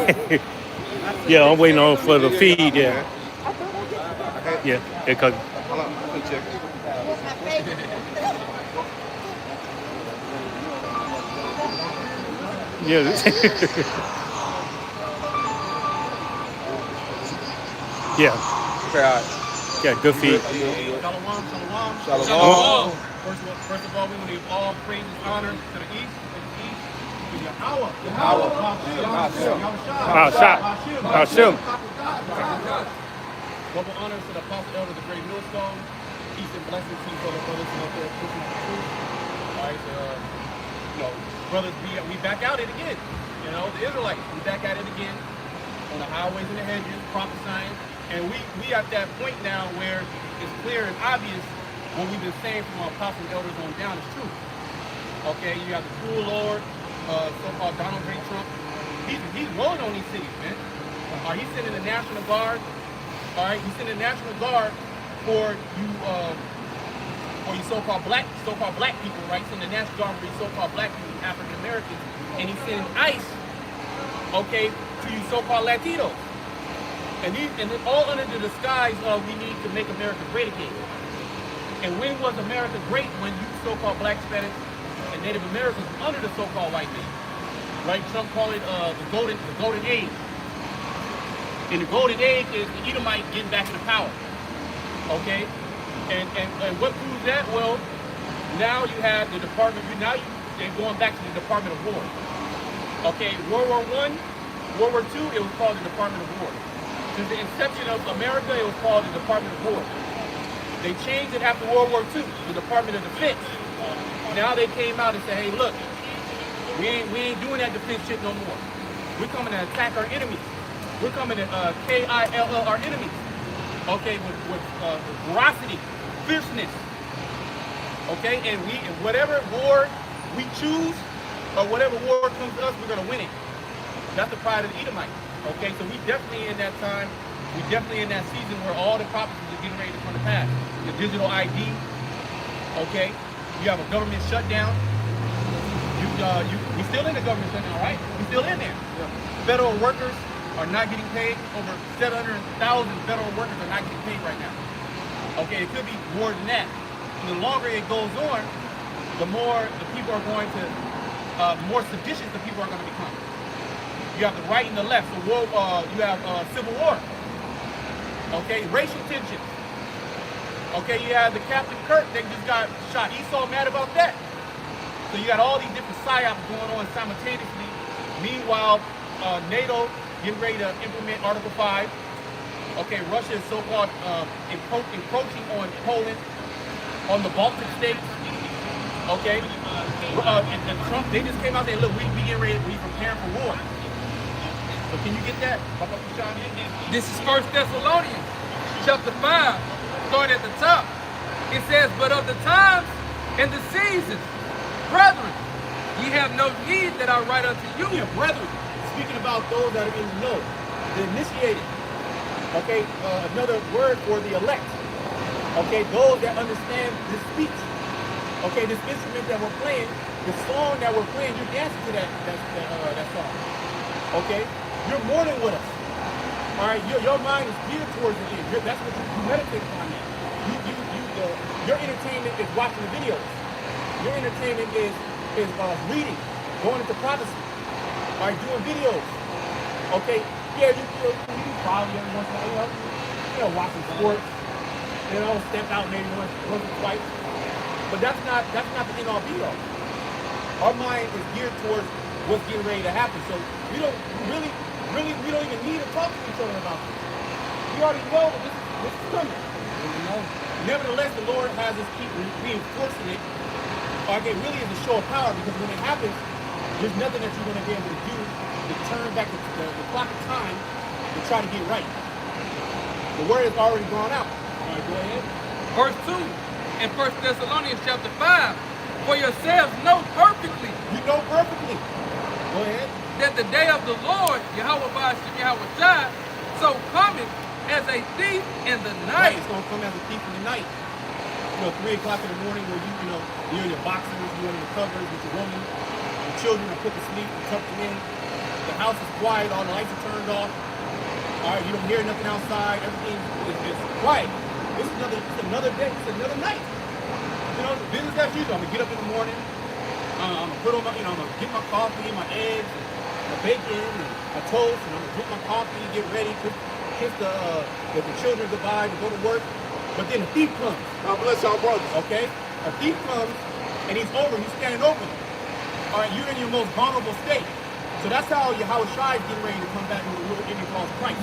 Yeah, I'm waiting on for the feed. Yeah, yeah, because Hold on, I'm gonna check it. yeah, yeah, Okay, all right. yeah, good You feed. good? I'm good. Shalom, shalom. Shalom. Oh, First of all, we want to give all praise and honor to the east, to Yahweh, Power. Yahshua, Shot, Hashem. Hashem. Double honors to the apostle elder, the great millstone. Peace and blessings to the brother brothers and up there pushing the truth. All right, so, brothers, we back out it again. You know, the Israelites, we back at it again on the highways and the hedges, prophesying. And we at that point now where it's clear and obvious what we've been saying from our apostles and elders on down is true. Okay, you have the cruel Lord, so-called Donald J. Trump. He's rolling on these cities, man. He's sending the National Guard. All right, he's sending the National Guard for you so-called black people, right? He's sending the National Guard for you so-called black people, African Americans, and he's sending ICE, okay, to you so-called Latinos. And then all under the disguise of we need to make America great again. And when was America great? When you so-called black, Hispanics, and Native Americans were under the so-called white man, right? Trump called it the golden age. And the golden age is the Edomite getting back into power, okay? And what proves that? Well, now you have the Department. They're going back to the Department of War. Okay, World War I, World War II, it was called the Department of War. Since the inception of America, it was called the Department of War. They changed it after World War II, the Department of Defense. Now they came out and said, hey, look, we ain't doing that defense shit no more. We're coming to attack our enemies. We're coming to kill our enemies. Okay, with ferocity, fierceness. Okay, and whatever war we choose, or whatever war comes to us, we're gonna win it. That's the pride of the Edomite. Okay, so we definitely in that time, we definitely in that season where all the prophecies are getting ready to come to pass. The digital ID, okay, you have a government shutdown. We still in the government shutdown, right? We still in there. Yeah. Federal workers are not getting paid. Over 700,000 federal workers are not getting paid right now. Okay, it could be more than that. And the longer it goes on, the more the people are going to, more seditious the people are going to become. You have the right and the left. So you have civil war. Okay, racial tension. Okay, you have the Captain Kirk that just got shot. He's so mad about that. So you got all these different psyops going on simultaneously. Meanwhile, NATO getting ready to implement Article 5. Okay, Russia is so-called encroaching on Poland, on the Baltic states. Okay, and Trump, they just came out there, look, we getting ready, we preparing for war. So can you get that? This is 1 Thessalonians chapter 5, starting at the top. It says, but of the times and the seasons, brethren, ye have no need that I write unto you. Yeah, brethren. Speaking about those that are in the know, the initiated. Okay, another word for the elect. Okay, those that understand this speech. Okay, this instrument that we're playing, the song that we're playing, you're dancing to that song. Okay, you're mourning with us. All right, your mind is geared towards the end. That's what you meditate on. That your entertainment is watching the videos. Your entertainment is reading, going into prophecy. All right, doing videos. Okay, yeah, you probably every once in a while, watching sports. Step out maybe once or twice. But that's not the end all be all. Our mind is geared towards what's getting ready to happen. So we don't even need to talk to each other about this. We already know that this is coming. Nevertheless, the Lord has us keep reinforcing it. Okay, really is a show of power, because when it happens, there's nothing that you're going to be able to do to turn back the clock of time to try to get right. The word has already gone out. All right, go ahead. Verse 2 in 1 Thessalonians chapter 5, for yourselves know perfectly. You know perfectly. Go ahead. That the day of the Lord, Yahweh Ba'ashem Yahweh Shai, so cometh as a thief in the night. Right, it's going to come as a thief in the night. 3 o'clock in the morning where you're in your boxers, you're in your covers with your woman, your children are put to sleep, you tuck them in. The house is quiet, all the lights are turned off. All right, you don't hear nothing outside. Everything is quiet. It's another day. It's another night. You know, business as usual. I'm gonna get up in the morning. I'm gonna put on my, I'm gonna get my coffee, my eggs, and my bacon, and my toast, and I'm gonna drink my coffee, get ready, kiss the children goodbye to go to work. But then a thief comes. God bless y'all brothers. Okay, a thief comes, and he's standing open. All right, you're in your most vulnerable state. So that's how Yahushua is getting ready to come back with a little image called Christ.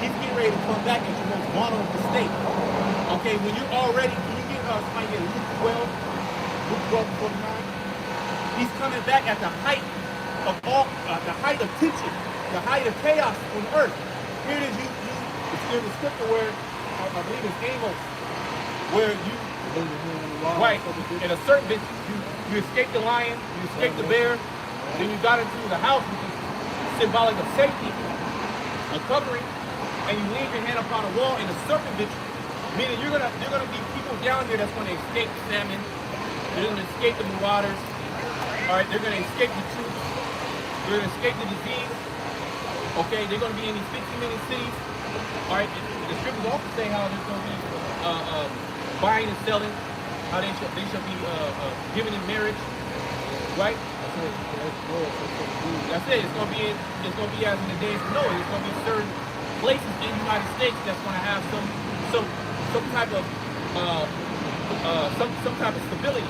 He's getting ready to come back at your most vulnerable state. Okay, when you're already, can you get somebody get Luke 12:49? He's coming back at the height of tension, the height of chaos on earth. Here it is. It's in the scripture where I believe it's Amos, where you right in a certain bit you escaped the lion, you escaped the bear. Then you got into the house, which is symbolic of safety, a covering, and you leave your hand upon a wall in a serpent bit, meaning you're gonna be people down there that's gonna escape famine, they're gonna escape the marauders, all right, they're gonna escape the troops, they're gonna escape the disease, okay, they're gonna be in these 50-minute cities, all right, the scriptures also say how there's gonna be buying and selling, how they shall be given in marriage, right? That's it. It's gonna be as in the days of Noah. It's gonna be certain places in the United States that's gonna have some type of some type of stability.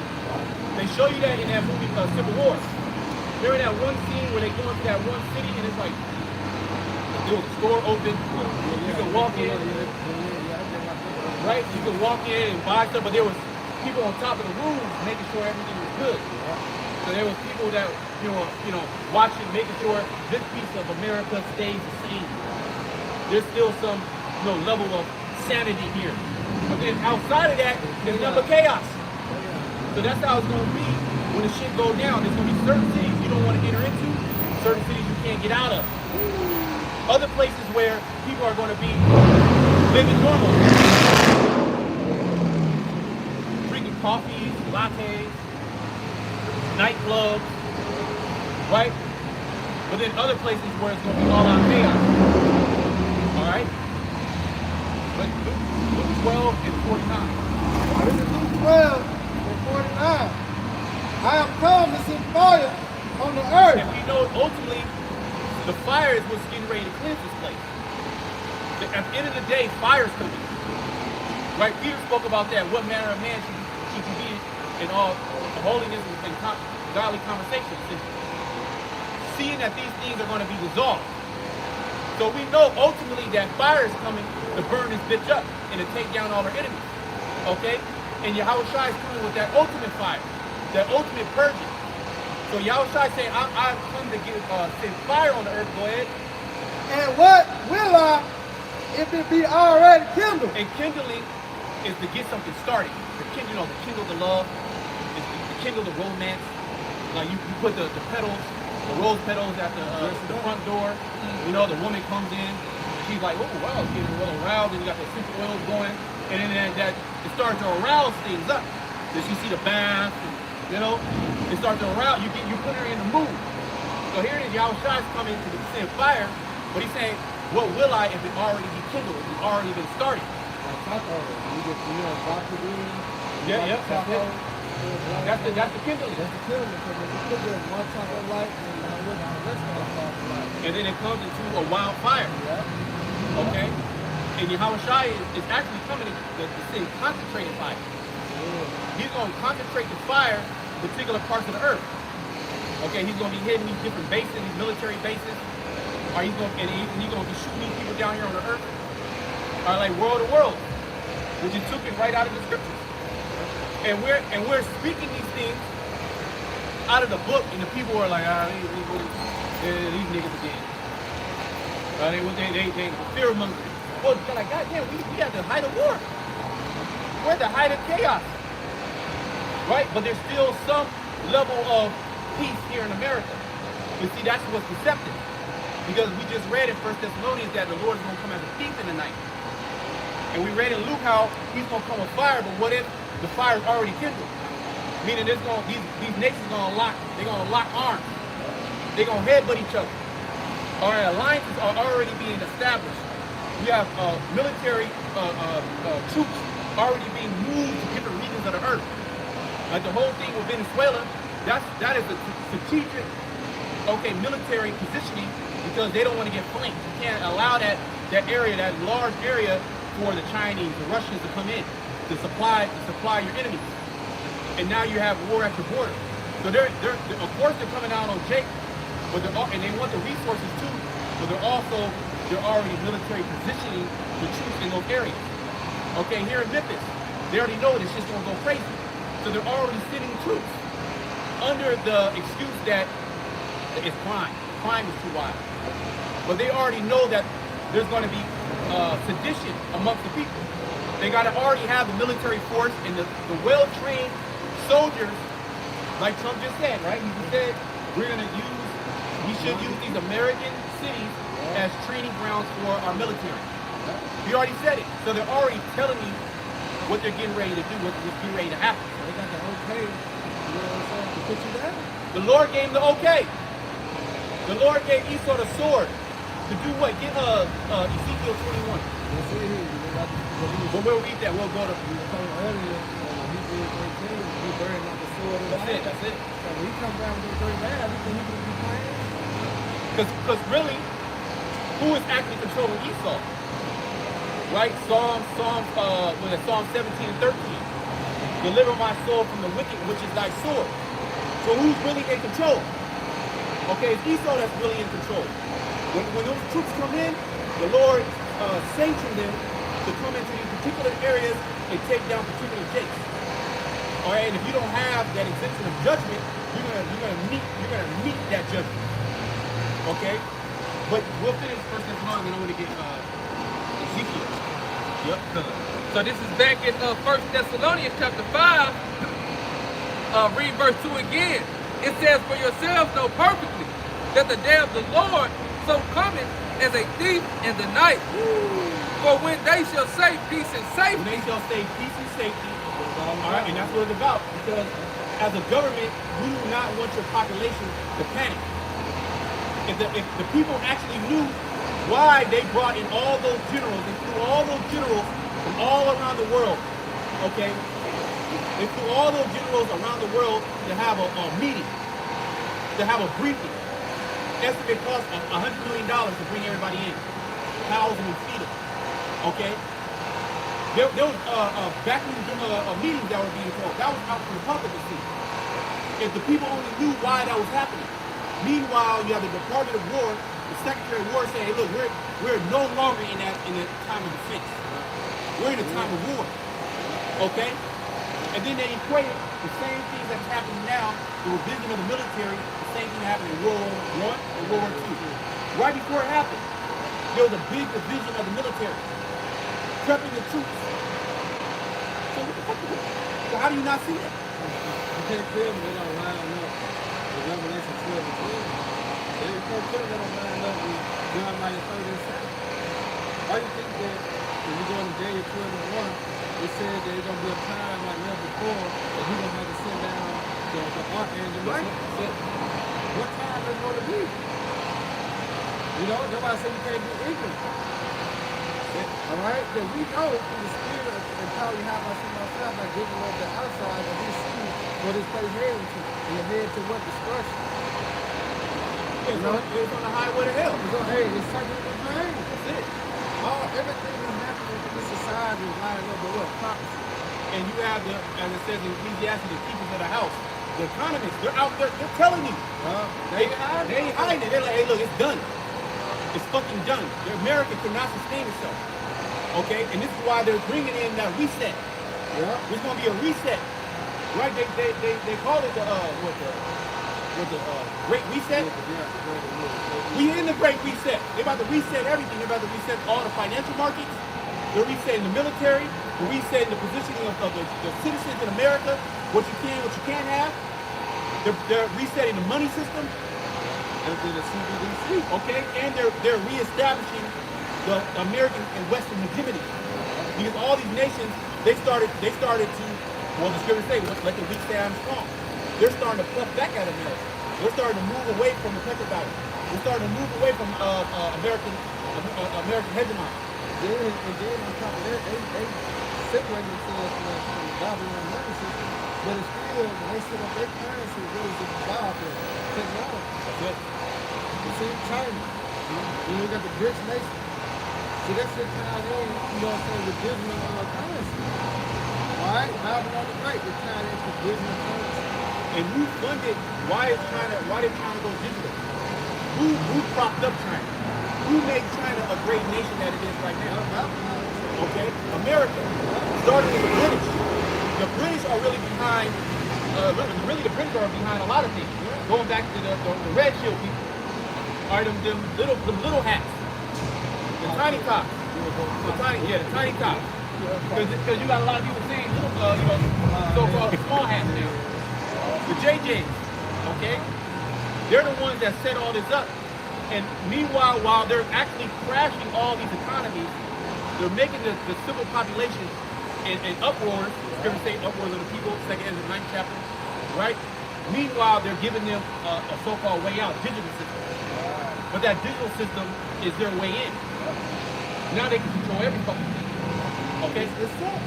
They show you that in that movie Civil War. Remember that one scene where they go into that one city and it's like there was a store open. You can walk in, right? You can walk in and buy stuff, but there was people on top of the roofs making sure everything was good. So there was people that, you know, watching, making sure this piece of America stays the same. There's still some, level of sanity here. But then outside of that, there's nothing but chaos. So that's how it's going to be when the shit go down. There's going to be certain cities you don't want to enter into, certain cities you can't get out of. Other places where people are going to be living normal. Drinking coffees, lattes, nightclubs, right? But then other places where it's going to be all out chaos. All right? But Luke 12 and 49. This is Luke 12 and 49. I am come to send fire on the earth. And we know ultimately the fire is what's getting ready to cleanse this place. At the end of the day, fire is coming. Right? Peter spoke about that. What manner of man should you be in all holiness and godly conversations? And seeing that these things are going to be dissolved. So we know ultimately that fire is coming to burn this bitch up and to take down all our enemies. Okay? And Yahushua is coming with that ultimate fire, that ultimate purging. So Yahushua is saying, I've come to send fire on the earth. Go ahead. And what will I if it be already kindled? And kindling is to get something started. To kindle the love, is to kindle the romance. Like you put the petals, the rose petals at the front door. You know, the woman comes in, she's like, oh wow, it's getting a little aroused, and you got the essential oils going, and then that it starts to arouse things up. Then you see the bath, and, it starts to arouse. You put her in the mood. So here it is, Yahushua is coming to send fire, but he's saying, what will I if it already be kindled, if it's already been started? Yeah, that's it. That's the kindling. That's the kindling. Because if you put this one type of light and the rest of the and then it comes into a wildfire. Yeah. Okay? And Yahushua is actually coming to send concentrated fire. Yeah. He's going to concentrate the fire in particular parts of the earth. Okay, he's going to be hitting these different bases, these military bases. Or he's going to be shooting these people down here on the earth. Or like world to world, which he took it right out of the scriptures. And we're speaking these things out of the book, and the people are like, these niggas again. They fear mongering. Well, they're like, goddamn, we at the height of war. We're at the height of chaos. Right? But there's still some level of peace here in America. But see, that's what's deceptive. Because we just read in 1 Thessalonians that the Lord is going to come as a thief in the night. And we read in Luke how he's going to come with fire, but what if the fire is already kindled? Meaning these nations are going to lock arms. They're going to headbutt each other. Our alliances are already being established. We have military troops already being moved to different regions of the earth. Like the whole thing with Venezuela, that is a strategic, military positioning because they don't want to get flanked. You can't allow that area, that large area, for the Chinese, the Russians to come in to supply your enemies. And now you have war at the border. So they're of course they're coming out on Jake, but and they want the resources too. But they're already military positioning the troops in those areas. Okay, here in Memphis, they already know this shit's gonna go crazy. So they're already sending troops under the excuse that it's crime. Crime is too wild. But they already know that there's going to be sedition amongst the people. They got to already have the military force and the well-trained soldiers, like Trump just said, right? He said we should use these American cities as training grounds for our military. He already said it. So they're already telling you what they're getting ready to do, what's getting ready to happen. They got the okay, you know what I'm saying, to put you down. The Lord gave him the okay. The Lord gave Esau the sword to do what? Get Ezekiel 21. That's it here. But we'll read that. We'll go to. We were talking earlier, Hebrews 13, he burned up the sword of the That's it. That's it. So when he comes down with the bad, he can be playing. Because really, who is actually controlling Esau? Right? Psalm 17 and 13. Deliver my soul from the wicked, which is thy sword. So who's really in control? Okay, it's Esau that's really in control. When those troops come in, the Lord sanctioned them to come into these particular areas and take down particular gates. All right, and if you don't have that exemption of judgment, you're gonna meet that judgment. Okay, but we'll finish First Thessalonians, and I want to get Ezekiel. Yep. So this is back in 1 Thessalonians chapter 5. Read verse 2 again. It says, for yourselves know perfectly that the day of the Lord so cometh as a thief in the night. For when they shall say peace and safety. When they shall say peace and safety. All right, and that's what it's about. Because as a government, we do not want your population to panic. If the people actually knew why they brought in all those generals, they flew all those generals from all around the world, okay? They flew all those generals around the world to have a meeting, to have a briefing. Estimate cost $100 million to bring everybody in, house them and feed them, okay? There was backroom meetings that were being called. That was out for the public to see. If the people only knew why that was happening. Meanwhile, you have the Department of War, the Secretary of War saying, hey, look, we're no longer in the time of defense. We're in a time of war, okay? And then they equate the same things that's happening now, the revision of the military, the same thing happened in World War I and World War II. Right before it happened, there was a big division of the military, prepping the troops. So how do you not see that? You can't tell me they don't line up with Revelation 12 and 12. They can't tell me they don't line up with Jeremiah 30 and 7. Why do you think that when you go to Daniel 12 and 1, it said that it's going to be a time like never before that he's going to have to send down the archangel. Right. What time is it going to be? You know, nobody said you can't be ignorant. All right? Then we know through the spirit and power you have us in ourselves by giving up the outside that we see what this place heading to. And it head to what destruction. It's on the highway to hell. It's something to pain. That's it. Everything that's happening in this society is lining up with what? Prophecy. And you have as it says in Ecclesiastes, the keepers of the house, the economists, they're out there, they're telling you. They ain't hiding it. They're like, hey, look, it's done. It's fucking done. America cannot sustain itself. Okay? And this is why they're bringing in that reset. Yeah. There's going to be a reset. Right? They call it the Great Reset. We in the Great Reset. They're about to reset everything. They're about to reset all the financial markets. They're resetting the military. They're resetting the positioning of the citizens in America. What you can, what you can't have. They're resetting the money system. Everything the CBDC. Okay, and they're reestablishing the American and Western hegemony. Because all these nations, they started to, well, the scriptures say, let the weak say I'm strong. They're starting to puff back at America. They're starting to move away from the petrol dollar. We're starting to move away from American hegemony. Then, and then on top of that, they separate themselves from the Babylon money system, but it's still, when they set up their currency, what is involved in technology. But You see, China, you know, you got the BRICS nation. See, that shit tied in, you know what I'm saying, with digital currency. All right, Babylon the Great, they tied into digital currency. and who funded? Why did China go digital? Who propped up China? Who made China a great nation that it is right now? Okay, America started with the British. The British are really behind. The British are behind a lot of things. Going back to the red shield people, are them little hats, the tiny cops, the tiny cops. Because you got a lot of people saying so-called small hats now. The JJs, okay, they're the ones that set all this up. And meanwhile, while they're actually crashing all these economies, they're making the civil population in uproars. You ever say uproars of the people, 2nd and the 9th chapter, right? Meanwhile, they're giving them a so-called way out, digital system. But that digital system is their way in. Now they can control every fucking thing. Okay? It's set.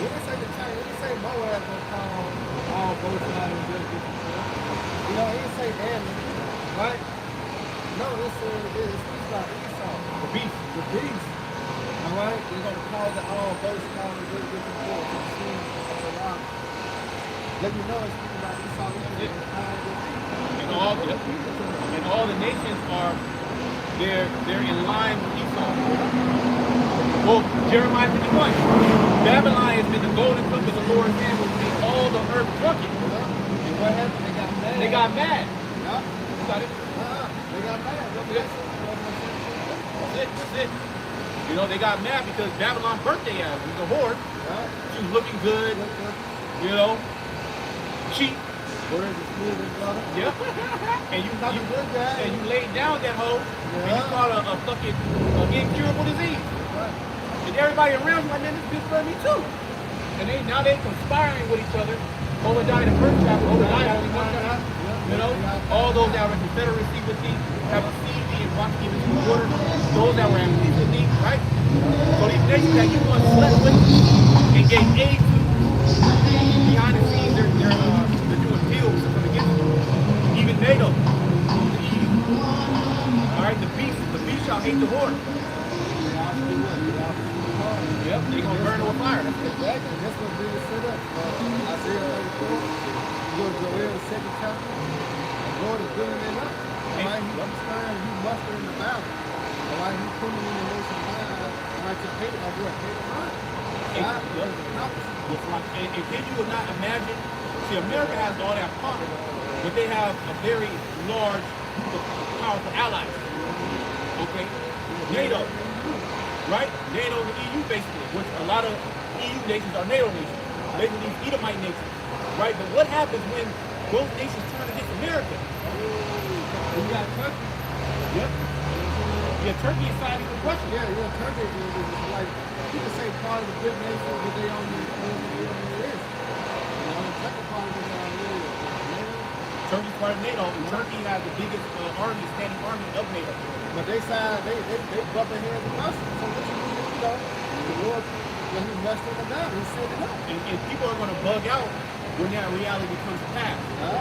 We didn't say the China, we didn't say Moab gonna call all both sides and just get control. You know, he didn't say that, right? No, it's about Esau. The beast. The beast. All right? They're going to cause it all both sides and just get control. The seed of the rock. Let me know it's about Esau. And all the nations are they're in line with Esau. Well, Jeremiah 51. Babylon has been the golden cup of the Lord's hand, which made all the earth drunken. And what happened? They got mad. Yeah. You got it? They got mad. That's it. You know, they got mad because Babylon birthday ass was a whore. She was looking good, you know, cheap. Where is the school and brother? Yeah. And you good guy. and you laid down that hoe and you caught a fucking incurable disease. And everybody around you like, man, this bitch for me too. And now they conspiring with each other. Obadiah the first chapter, Obadiah only one chapter. You know, all those that were in confederacy with me, have received me and watched me with the water. Those that were at peace with me, right? So these nations that you once slept with and gave aid to, behind the scenes, they're doing deals to come against you. Even NATO, the EU. All right, the beast shall hate the whore. Yep, they're gonna burn it with fire. Exactly. That's what Jesus set up. Isaiah 34. You go to Joel, the 2nd chapter. The Lord is building it up. All right, he's stirring, he's mustering the battle. All right, he's putting in the nation mind. All right, to hate of what? Hate of mind. And can you not imagine? See, America has all that power, but they have a very large, powerful allies. Okay, NATO, right? NATO and the EU basically, which a lot of EU nations are NATO nations. Basically, these Edomite nations, right? But what happens when those nations turn against America? You got Turkey. Yep. Yeah, Turkey is siding with Russia. Yeah, Turkey is like, you can say part of the big nation, but they only is. You know, the second part of it is NATO. Turkey's part of NATO, and Turkey has the biggest standing army of NATO. But they side, they bump heads with us. So what you know, the Lord, when he messed them down, he set it up. And people are going to bug out when that reality comes to pass.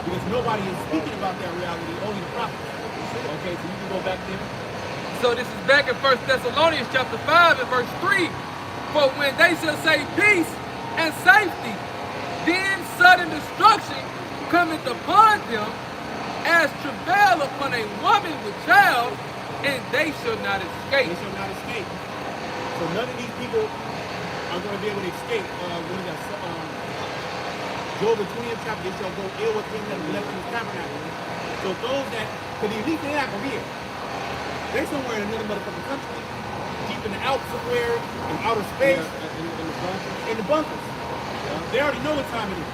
Because nobody is speaking about that reality, only the prophets. Okay, so you can go back there. So this is back in 1 Thessalonians chapter 5 and verse 3. For when they shall say peace and safety, then sudden destruction cometh upon them as travail upon a woman with child, and they shall not escape. They shall not escape. So none of these people are going to be able to escape. What is that? Job the 20th chapter, they shall go ill with him that left in his tabernacle. So those that, because the elite, they're not going to be here. They're somewhere in another motherfucking country, deep in the Alps somewhere, in outer space, in the bunkers. They already know what time it is.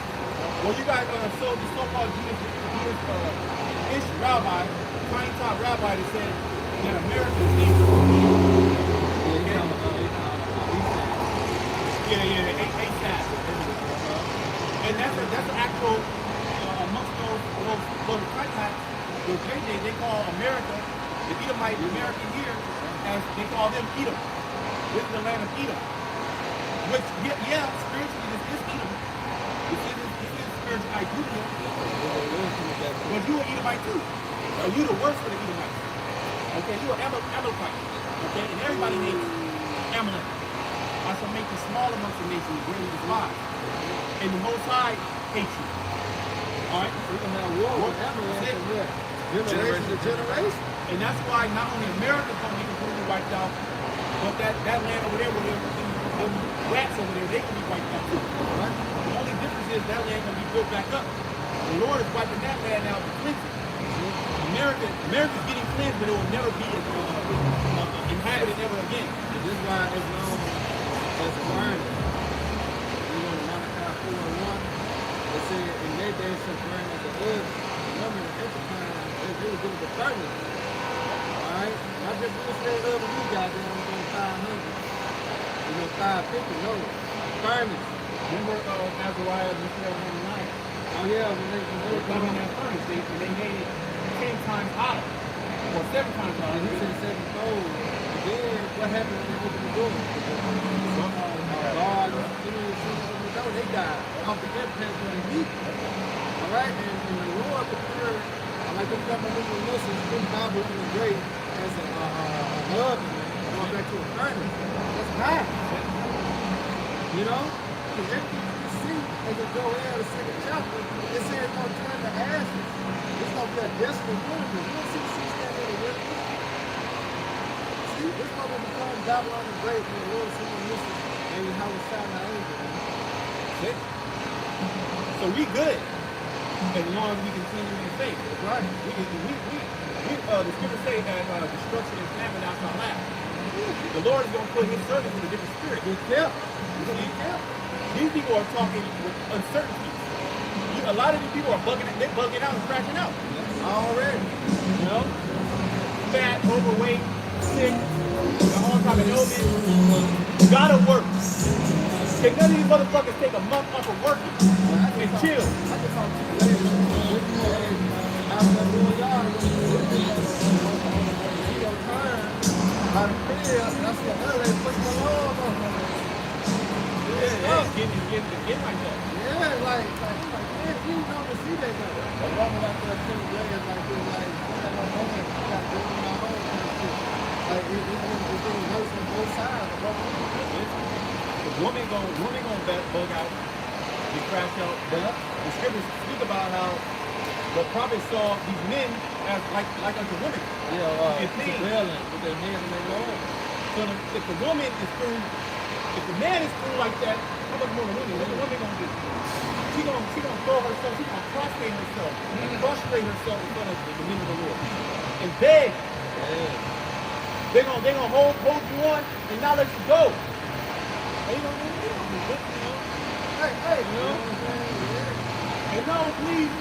Well, you got the so-called Jewish rabbi, tiny top rabbi that said that Americans need to ASAP. And that's an actual amongst those contacts. the KJ, they call America, the Edomite American here, as they call them Edom. This is the land of Edom. Which, yeah, spiritually, this is Edom. This is spiritual Judah. But you an Edomite too. So you the worst for the Edomites. Okay, you an Amalekite. Okay, and everybody hates Amalek. I shall make you small amongst the nations, greatly despised. And the Most High hates you. Alright? We can have war with Amalek and what? Generation to generation. And that's why not only America's going to be completely wiped out, but that land over there, where them rats over there, they can be wiped out too. Right? The only difference is that land can be built back up. The Lord is wiping that land out to cleanse it. America's getting cleansed, but it will never be inhabited ever again. And this is why it's known as burning. You know, Malachi 4:1, it said, in their days shall burn as the wood. Remember, at the time, they really good at the burning. Alright? Not just going to say over you guys, they're going to 500. You know, 550, no. Burning. Remember Azariah, Michelle, and Nine? Oh yeah, when they were coming in that furnace, they made it 10 times hotter, or 7 times hotter. And he said sevenfold. Then what happened when they opened the door? God, you know, the door, they died off the impact of the heat. All right, and the Lord prepared, like them governmental Muslims, them Bible in the grave as a oven, going back to a furnace. That's hot. You know, because everything you see as you go in the second chapter, it says it's going to turn to ashes. It's going to be a desolate wilderness. You don't see the sea standing in the wilderness. See, this going to become Babylon the Great when the Lord sent the Muslims and how we found our angel. See? So we good as long as we continue in faith. That's right. The scriptures say that destruction and famine thou shalt laugh. The Lord is going to put his servants in a different spirit. Be careful. Be careful. These people are talking with uncertainty. A lot of these people are they're bugging out and crashing out. Already. You know? Fat, overweight, sick, all type of illness. Gotta work. Can none of these motherfuckers take a month off of working and chill? I just saw two ladies. I was doing y'all. She don't turn. Out of fear. And I see another lady pushing my arm on her. It's getting like that. Yeah, like, man, you don't see that though. I'm walking out there 10 days like this, like, I got no home, I got to do my home kind of shit. Like, it's getting worse on both sides. The woman gonna bug out, they crash out. The scriptures speak about how the prophet saw these men as like unto women. Yeah, in pain. rebelling with their men and their Lord. So if the woman is through, if the man is through like that, how much more the woman? What the woman gonna do? She gonna throw herself, she gonna prostrate herself in front of the men of the Lord. And beg. They're gonna hold you on and not let you go. They don't do that, you know. Hey, you know. And no, please.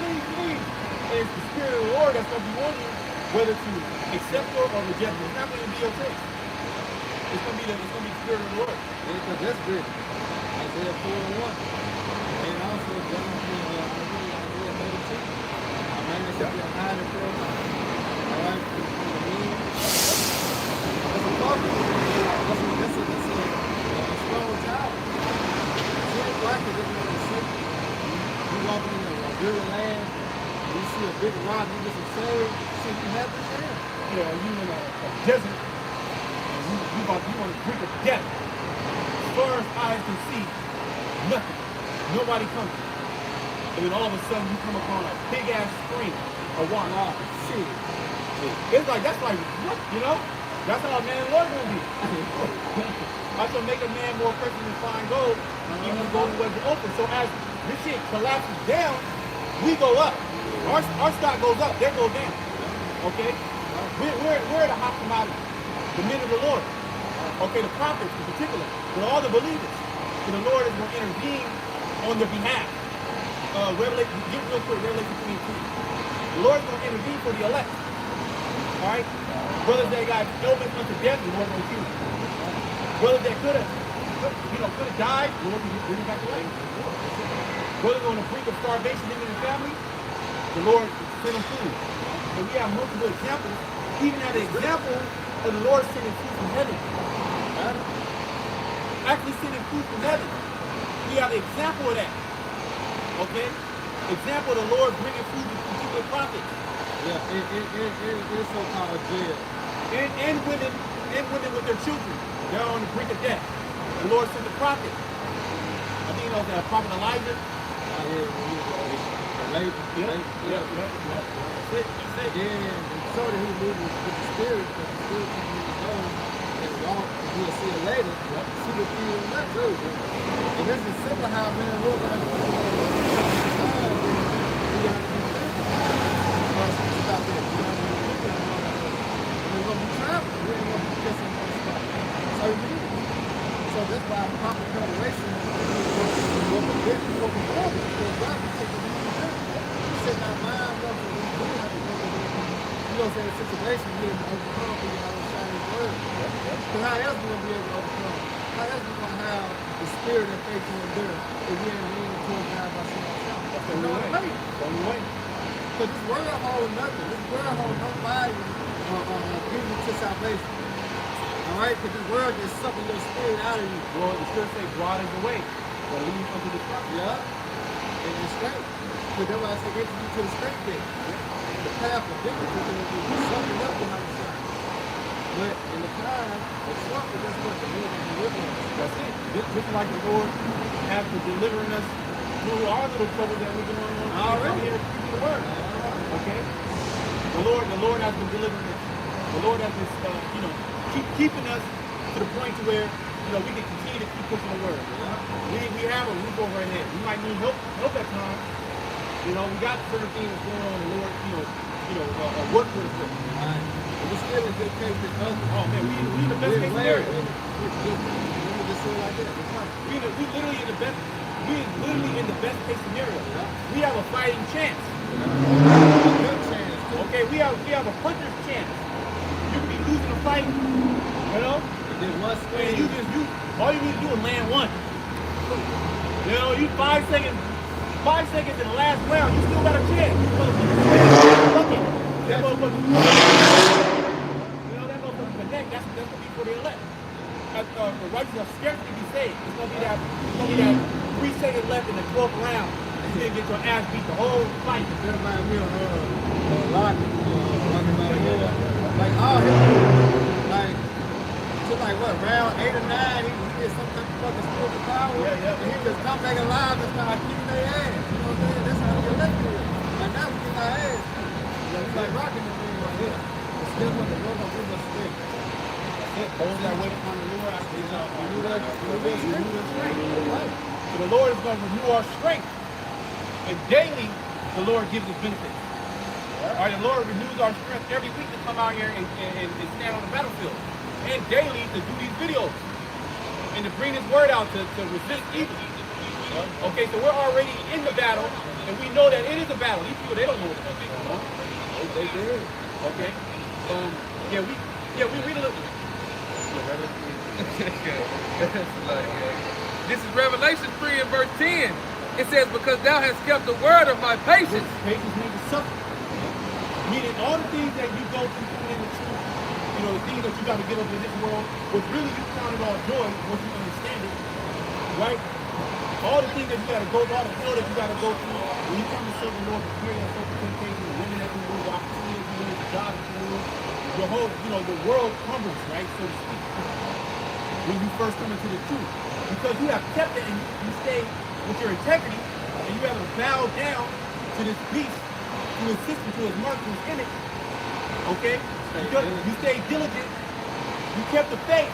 And it's the Spirit of the Lord that's gonna be on you, whether to accept or reject it. It's not gonna be your choice. It's gonna be the Spirit of the Lord. Yeah, because that's good. Isaiah 4:1. And also John 32. A man that should be a hiding place. All right. That's a prophet. That's a strong child. See it black is just want to see. You walking in a good land, you see a big rock, you get some shade, see you have the shade. Yeah, you in a desert, and you want to drink of death. As far as eyes can see, nothing. Nobody comes. And then all of a sudden you come upon a big ass spring of water. Oh, shit. It's like, that's like, what, you know? That's how a man and Lord gonna be. I shall make a man more precious than fine gold, even the golden wedge open. So as this shit collapses down, we go up. Our stock goes up, they go down. Okay? We're the hot commodity, the men of the Lord. Okay, the prophets in particular, but all the believers. So the Lord is going to intervene on their behalf. Revelation, get real quick, Revelation 22. The Lord is going to intervene for the elect. Alright? Brothers that got illness unto death, the Lord will heal. Brothers that could have died, the Lord will bring them back to life. Brothers on the brink of starvation in the family, the Lord send them food. And we have multiple examples. Even at the example of the Lord sending food from heaven. Actually sending food from heaven. We have the example of that. Okay? Example of the Lord bringing food to people and prophets. Yeah, it's so-called jail. And women with their children. They're on the brink of death. The Lord sent the prophet. I think it was that prophet Elijah. That's it. Yeah, so that he moved with the spirit, because the spirit can move the gold and walk, and we'll see it later. See the thing on that too. And this is simple how man we're going to stop it. We're going to be traveling. We're going to be just in one spot. So that's why proper preparation will be good for the Lord, because God can take the lead in that. He said, now mind, what we do have to go to you know, say the situation we have to overcome when you have a shining word. Because how else we going to be able to overcome? How else we going to have the spirit and faith to endure if we ain't leaning towards God by saying ourselves? That's the only way. Only way. Because this word holds nothing. This word holds no value giving you to salvation. Alright? Because this word just sucking your spirit out of you. Well, the scripture says, broad is the way, but lead unto destruction. Yeah. And it's straight. Because that's why I say, get you to the straight thing. The path of victory is something up behind the sun. But in the time of trouble, that's what the Lord is delivering us. That's it. Just like the Lord after delivering us through our little trouble that we're doing on Already. here preaching the word. Okay? The Lord has been delivering us. The Lord has been, keeping us to the point to where, we can continue to keep pushing the word. We have a roof over our head. We might need help at times. We got certain things going on, the Lord, work with us. And we're still in good case with others. Oh man, we in the best case scenario. Let me just say it like that. We literally in the best case scenario. We have a fighting chance. Good chance. Okay, we have a puncher's chance. You can be losing a fight, And then one and all you need to do is land one. You 5 seconds. 5 seconds in the last round, you still got a chance. That motherfucker connect. That's gonna be for the elect. The righteous are scarcely be saved. It's gonna be that 3 seconds left in the 12th round. You didn't get your ass beat the whole fight. That reminds me of Lockett, talking about like like what, round 8 or 9, he did some type of fucking spiritual power, and he just come back alive and start kicking their ass. You know what I'm saying? That's how we elect to it. Like now we get our ass. We like rocking the thing right here. But still what the Lord gonna give us strength. Those that wait upon the Lord, Renew that strength. Right. so the Lord is going to renew our strength. And daily, the Lord gives us benefits. All right, the Lord renews our strength every week to come out here and stand on the battlefield. And daily to do these videos. And to bring His word out to resist evil. Okay, so we're already in the battle, and we know that it is a battle. These people, they don't know what the fuck they're going on. They did. Okay. We read a little. This is Revelation 3 and verse 10. It says, because thou hast kept the word of my patience. Patience means to suffer. Meaning all the things that you go through in the truth, the things that you got to get up in this world, which really you count it all joy once you understand it, right? All the things that you got to go through, all the hell that you got to go through, when you come to serve the Lord, prepare yourself for temptation, the women that you lose, the opportunities you lose, the job that you lose, your whole, the world crumbles, right, so to speak, when you first come into the truth. Because you have kept it and you stay with your integrity, and you haven't bowed down to this beast, to his system, to his mark, to his image, okay? Because you stay diligent, you kept the faith,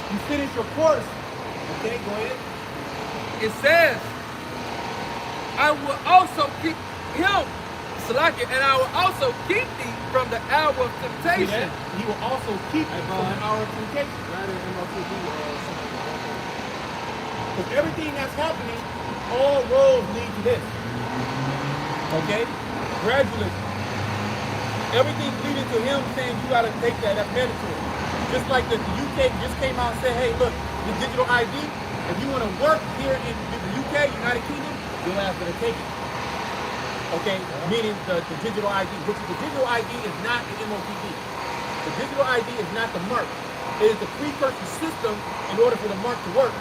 you finished your course, okay, go ahead. It says, I will also keep him, Salakia, and I will also keep thee from the hour of temptation. He will also keep you from the hour of temptation. Because everything that's happening, all roads lead to this. Okay? Gradually. Everything's leading to him saying you gotta take that. That's mandatory. Just like the UK just came out and said, hey, look, the digital ID, if you want to work here in the UK, United Kingdom, you'll have to take it. Okay, meaning the digital ID, which the digital ID is not the MOTD. The digital ID is not the mark. It is the precursor system in order for the mark to work.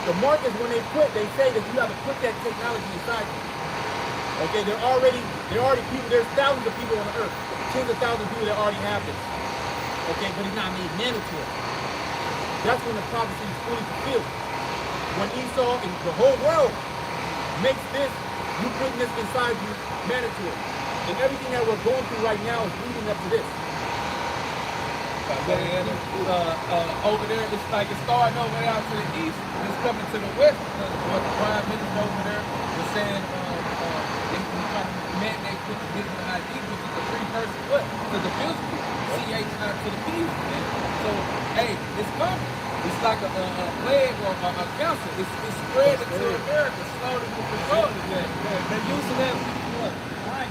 The mark is when they say that you have to put that technology inside you. Okay, there are already people, there's thousands of people on the earth, tens of thousands of people that already have this. Okay, but it's not made mandatory. That's when the prophecy is fully fulfilled. When Esau and the whole world makes this, you putting this inside you, mandatory. And everything that we're going through right now is leading up to this. Over there, it's like it's starting over there out to the east, and it's coming to the west. What the prime minister over there was saying, they trying to mandate put the digital ID, which is the precursor what? To the physical, CH not to the P. So, hey, it's coming. It's like a plague or a cancer. It's spreading to America slowly but surely. They're using that what? Ice.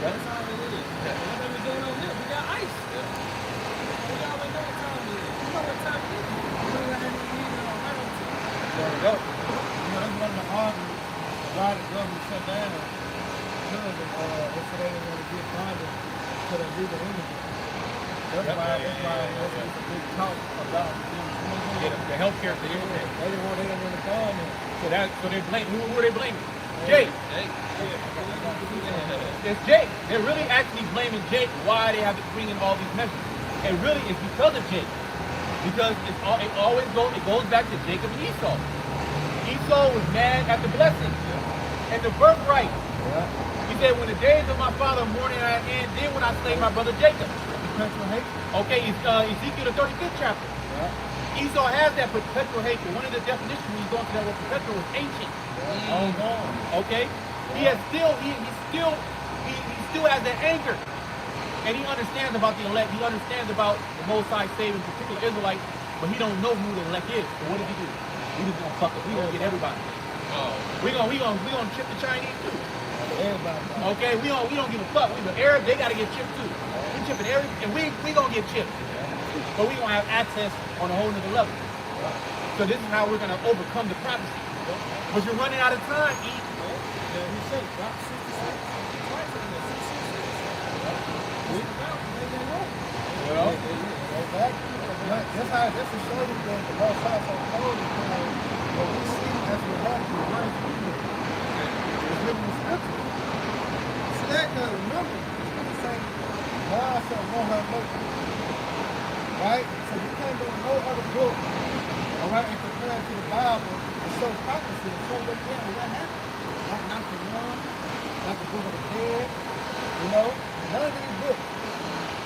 That's all it is. What are we doing over here? We got ice. We already know what time it is. You know what time it is. We don't got any need on Hamilton. There we go. You know, that's one of the arguments why the government shut down. Because they said they didn't want to get bonded to the legal image. That's why it's a big talk about The healthcare for everything. they didn't want to bond it. So they blame, who are they blaming? Jake. It's Jake. They're really actually blaming Jake why they have to bring in all these measures. And really it's because of Jake. Because it goes back to Jacob and Esau. Esau was mad at the blessing and the birthright. He said, when the days of my father mourning at end, then when I slay my brother Jacob. Okay, Ezekiel the 35th chapter. Esau has that perpetual hatred. One of the definitions when you go into that word perpetual is ancient. Okay? He still has that anger. And he understands about the elect. He understands about the Most High saving particular Israelites, but he don't know who the elect is. So what does he do? We just gonna fuck up. We gonna get everybody. We gonna chip the Chinese too. Everybody. Okay, we don't give a fuck. We the Arabs, they gotta get chipped too. We chipping and we gonna get chipped. But we gonna have access on a whole nother level. So this is how we're gonna overcome the prophecy. But you're running out of time, E. He said, drop 66. Well, that's a show you that the Most High so cold because what we see as we walk through life, it's written in Scripture. See that? Because remember, Scripture saying, God shall know her mercy. Right? So you can't go to no other book, all right, and compare it to the Bible and show prophecy and show what happened. Not the one, not the book of the dead, you know, none of these books.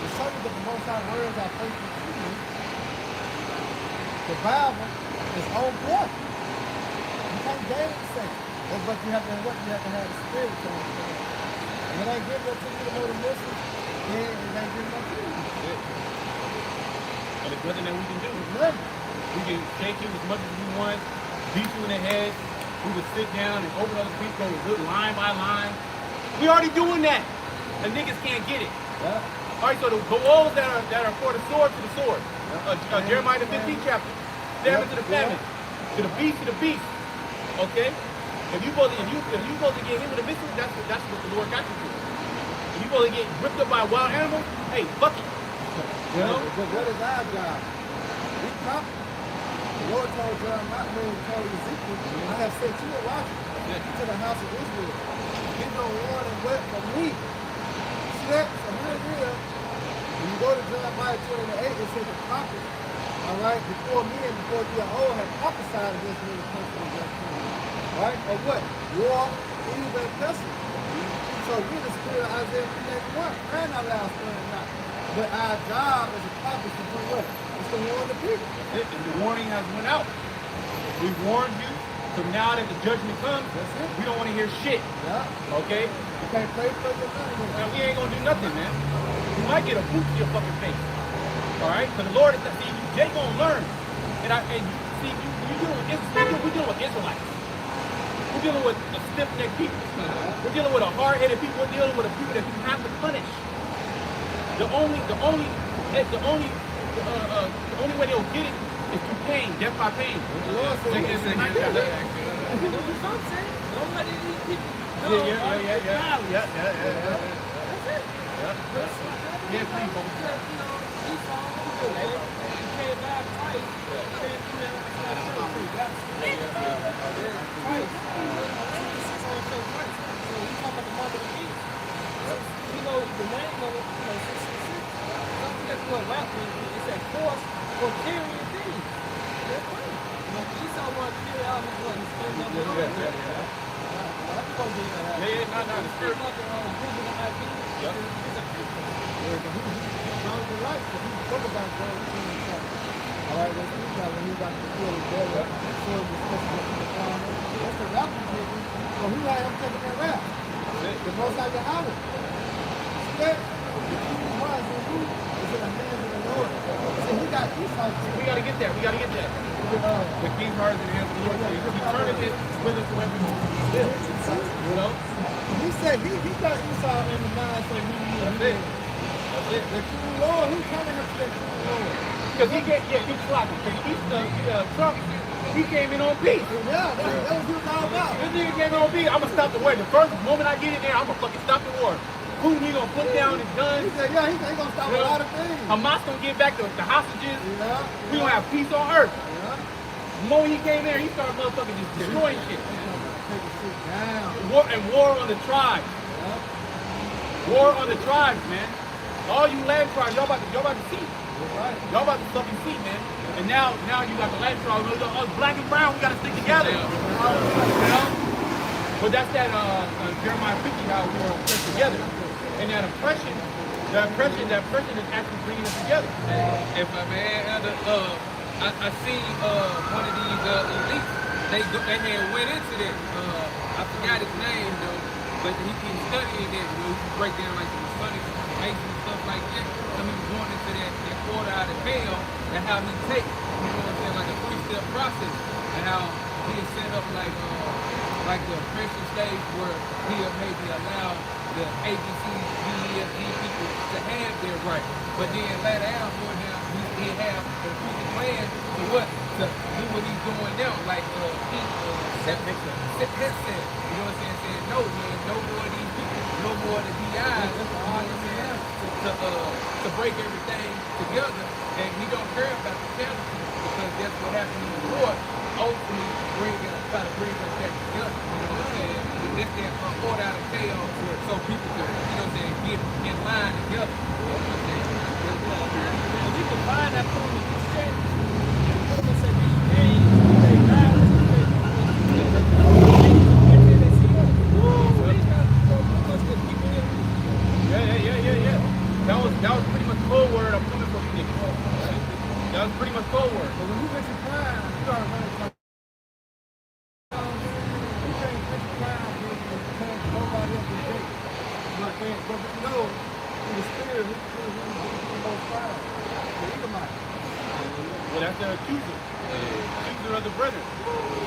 The subject of the Most High words are faithful to you. The Bible is on point. You can't gain it second. But you have to have the spirit to understand. And it ain't giving up to you to know the message, then it ain't giving up to you. And there's nothing that we can do. Nothing. We can shake you as much as we want, beat you in the head. We would sit down and open other people line by line. We already doing that. The niggas can't get it. Yeah. All right, so the wolves that are for the sword to the sword. Jeremiah the 15th chapter. Famine to the famine. To the beast. Okay? If you supposed to get hit with a missile, that's what the Lord got you for. If you supposed to get ripped up by a wild animal, hey, fuck it. You know? But what is our job? We copy. The Lord told Jeremiah, told Ezekiel, I have sent you a watcher to the house of Israel. Get no warning and wet from me. See that? So here it is. When you go to Jeremiah 28, it says the prophet, all right, before me and before you old had prophesied against me in the country of that king. Right? Or what? War, evil, and pestilence. So we the spirit of Isaiah 3:1, and our last spirit not. But our job as a prophet is to do what? It's to warn the people. And the warning has went out. We warned you, so now that the judgment comes, we don't want to hear shit. Yeah. Okay? You can't play for your money. Now, we ain't gonna do nothing, man. You might get a boot to your fucking face. Alright? Because the Lord is not, see, Jay gonna learn. And you see, we're dealing with Israelites. We're dealing with a stiff-necked people. We're dealing with a hard-headed people. We're dealing with a people that you have to punish. The only way they'll get it is through pain, death by pain. The Lord said, Don't let these people Yeah, please, bro. The most I can have it. Split. The key was in who is in the hands of the Lord. See, he got Esau. We gotta get there. We gotta get there. The king's heart is in the hands of the Lord. He turned his withersoever he will. You know? He said he got Esau in the mind so he That's it. That's it. the true Lord, he coming up to the true Lord. Because he get, yeah, he's sloppy. Trump, he came in on peace. Yeah, that was what he was all about. This nigga came in on peace. I'm gonna stop the war. The first moment I get in there, I'm gonna fucking stop the war. Putin, he gonna put down his guns. He said, yeah, he gonna stop a lot of things. Hamas gonna get back the hostages. Yeah. We gonna have peace on earth. Yeah. The moment he came there, he started motherfucking just destroying shit. Take the shit down. War on the tribes. War on the tribes, man. All you land tribes, y'all about to see. Y'all about to fucking see, man. And now you got the land tribes. Us black and brown, we gotta stick together. You know? But that's that Jeremiah 50, how we were oppressed together. And that oppression is actually bringing us together. If I may add, I seen one of these elites. They had went into that. I forgot his name though, but he been studying that. You know, he break down like the Masonic Mason and stuff like that. So he was going into that quarter out of hell and how he take, you know what I'm saying, like a 3-step process, and how he had set up like the oppression stage where he'll maybe allow the ABC, DEFG people to have their right. But then later on, he'll have a future plan to what? To do what he's doing now. Like that makes sense. You know what I'm saying? Saying no, man, no more of these people, no more of the DIs, you know what I'm saying? To break everything together. And he don't care about the casualties because that's what happened in the war. Ultimately, try to bring us back together. You know what I'm saying? This that order out of chaos so people can, you know what I'm saying, get in line together. You know what I'm saying? If you can find that point that you said, put them and say, hey, they died. Yeah. That was pretty much code word. I'm coming for you niggas. That was pretty much code word. But when you get your crime, you gotta run it. You can't get your crime because nobody else is dead. But you know, in the spirit, he's the most crime. The Edomite. Well, that's the accuser. Accuser of the brethren.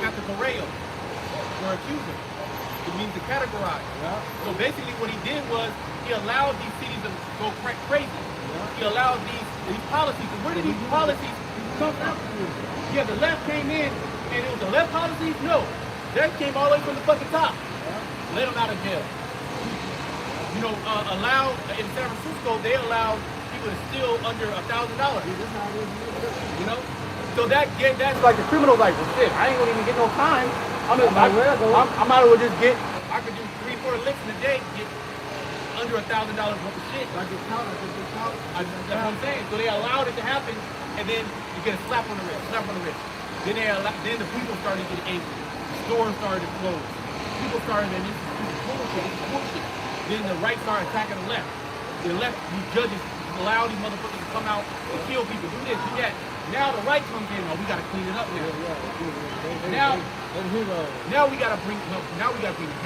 Got the Correo. Or accuser. It means to categorize. Yeah. So basically what he did was he allowed these cities to go crazy. He allowed these policies. And where did these policies come from? Yeah, the left came in and it was the left policies? No. That came all the way from the fucking top. Let them out of jail. You know, in San Francisco, they allowed people to steal under $1,000. You know? So that's like the criminal, like, well, shit, I ain't gonna even get no time. I might as well just I could do 3-4 licks in a day, get under $1,000 worth of shit. Like it's counted. That's what I'm saying. So they allowed it to happen, and then you get a slap on the wrist. Then the people started to get angry. Stores started to close. People started to bullshit. Then the right started attacking the left. The left, these judges allow these motherfuckers to come out and kill people, do this, do that. Now the right comes in. Oh, we gotta clean it up now. Now we gotta bring the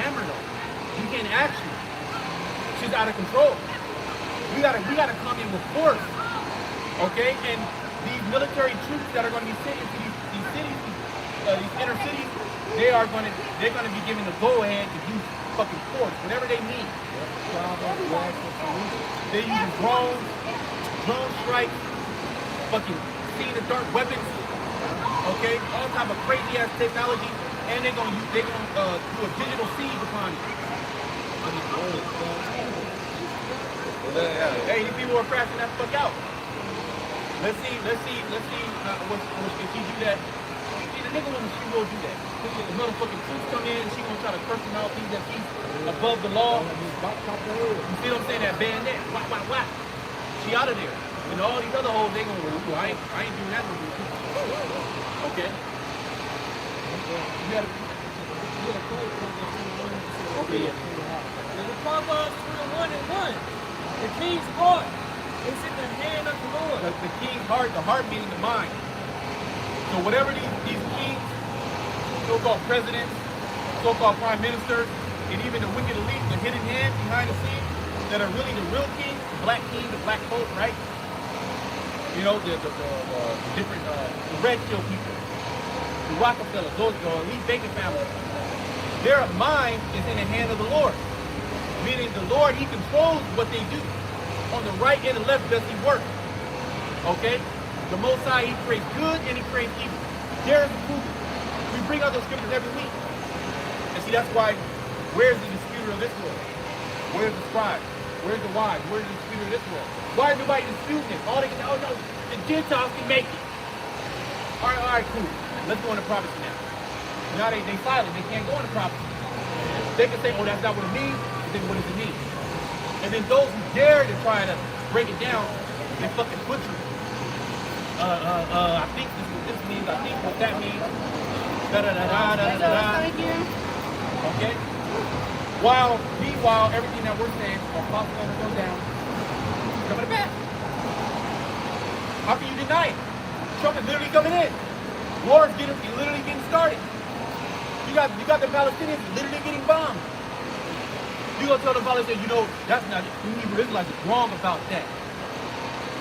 hammer though. You can't actually. She's out of control. We gotta come in with force. Okay? And these military troops that are gonna be sent into these cities, these inner cities, they're gonna be given the go ahead to use fucking force, whatever they need. They're using drone strikes, fucking seeing the dark weapons, okay, all type of crazy ass technology, and they're gonna do a digital siege upon you. Hey, these people are crashing that fuck out. Let's see, if he do that. See, the nigga woman, she will do that. The motherfucking troops come in, she gonna try to curse him out, think that he's above the law. You see what I'm saying? That bandit, whack, whack, whack. She out of there. And all these other hoes, they gonna, ooh, I ain't doing that no more. Okay. You gotta, okay, yeah. The Proverbs 21:1. The king's heart is in the hand of the Lord. The king's heart, the heart meaning the mind. So whatever these kings, so-called presidents, so-called prime ministers, and even the wicked elite, the hidden hands behind the scenes, that are really the real king, the black folk, right? You know, the different, the red pill people, the Rockefellers, those elite banking families. Their mind is in the hand of the Lord. Meaning the Lord, he controls what they do. On the right and the left does he work. Okay? The Most High, he creates good and he creates evil. There's the proof. We bring out those scriptures every week. And see, that's why, where's the disputer of this world? Where's the scribe? Where's the wise? Where's the disputer of this world? Why is nobody disputing it? All they can say, oh no, the Gentiles can make it. All right, cool. Let's go into prophecy now. Now they silent. They can't go into prophecy. They can say, oh, that's not what it means. Then what does it mean? And then those who dare to try to break it down, they fucking butcher it. I think this means, I think what that means. Thank you. Okay? Meanwhile, everything that we're saying are possible to go down. Coming to pass. How can you deny it? Trump is literally coming in. War's literally getting started. You got the Palestinians literally getting bombed. You gonna tell the Palestinians, you know, that's not, you Hebrew Israelites is wrong about that.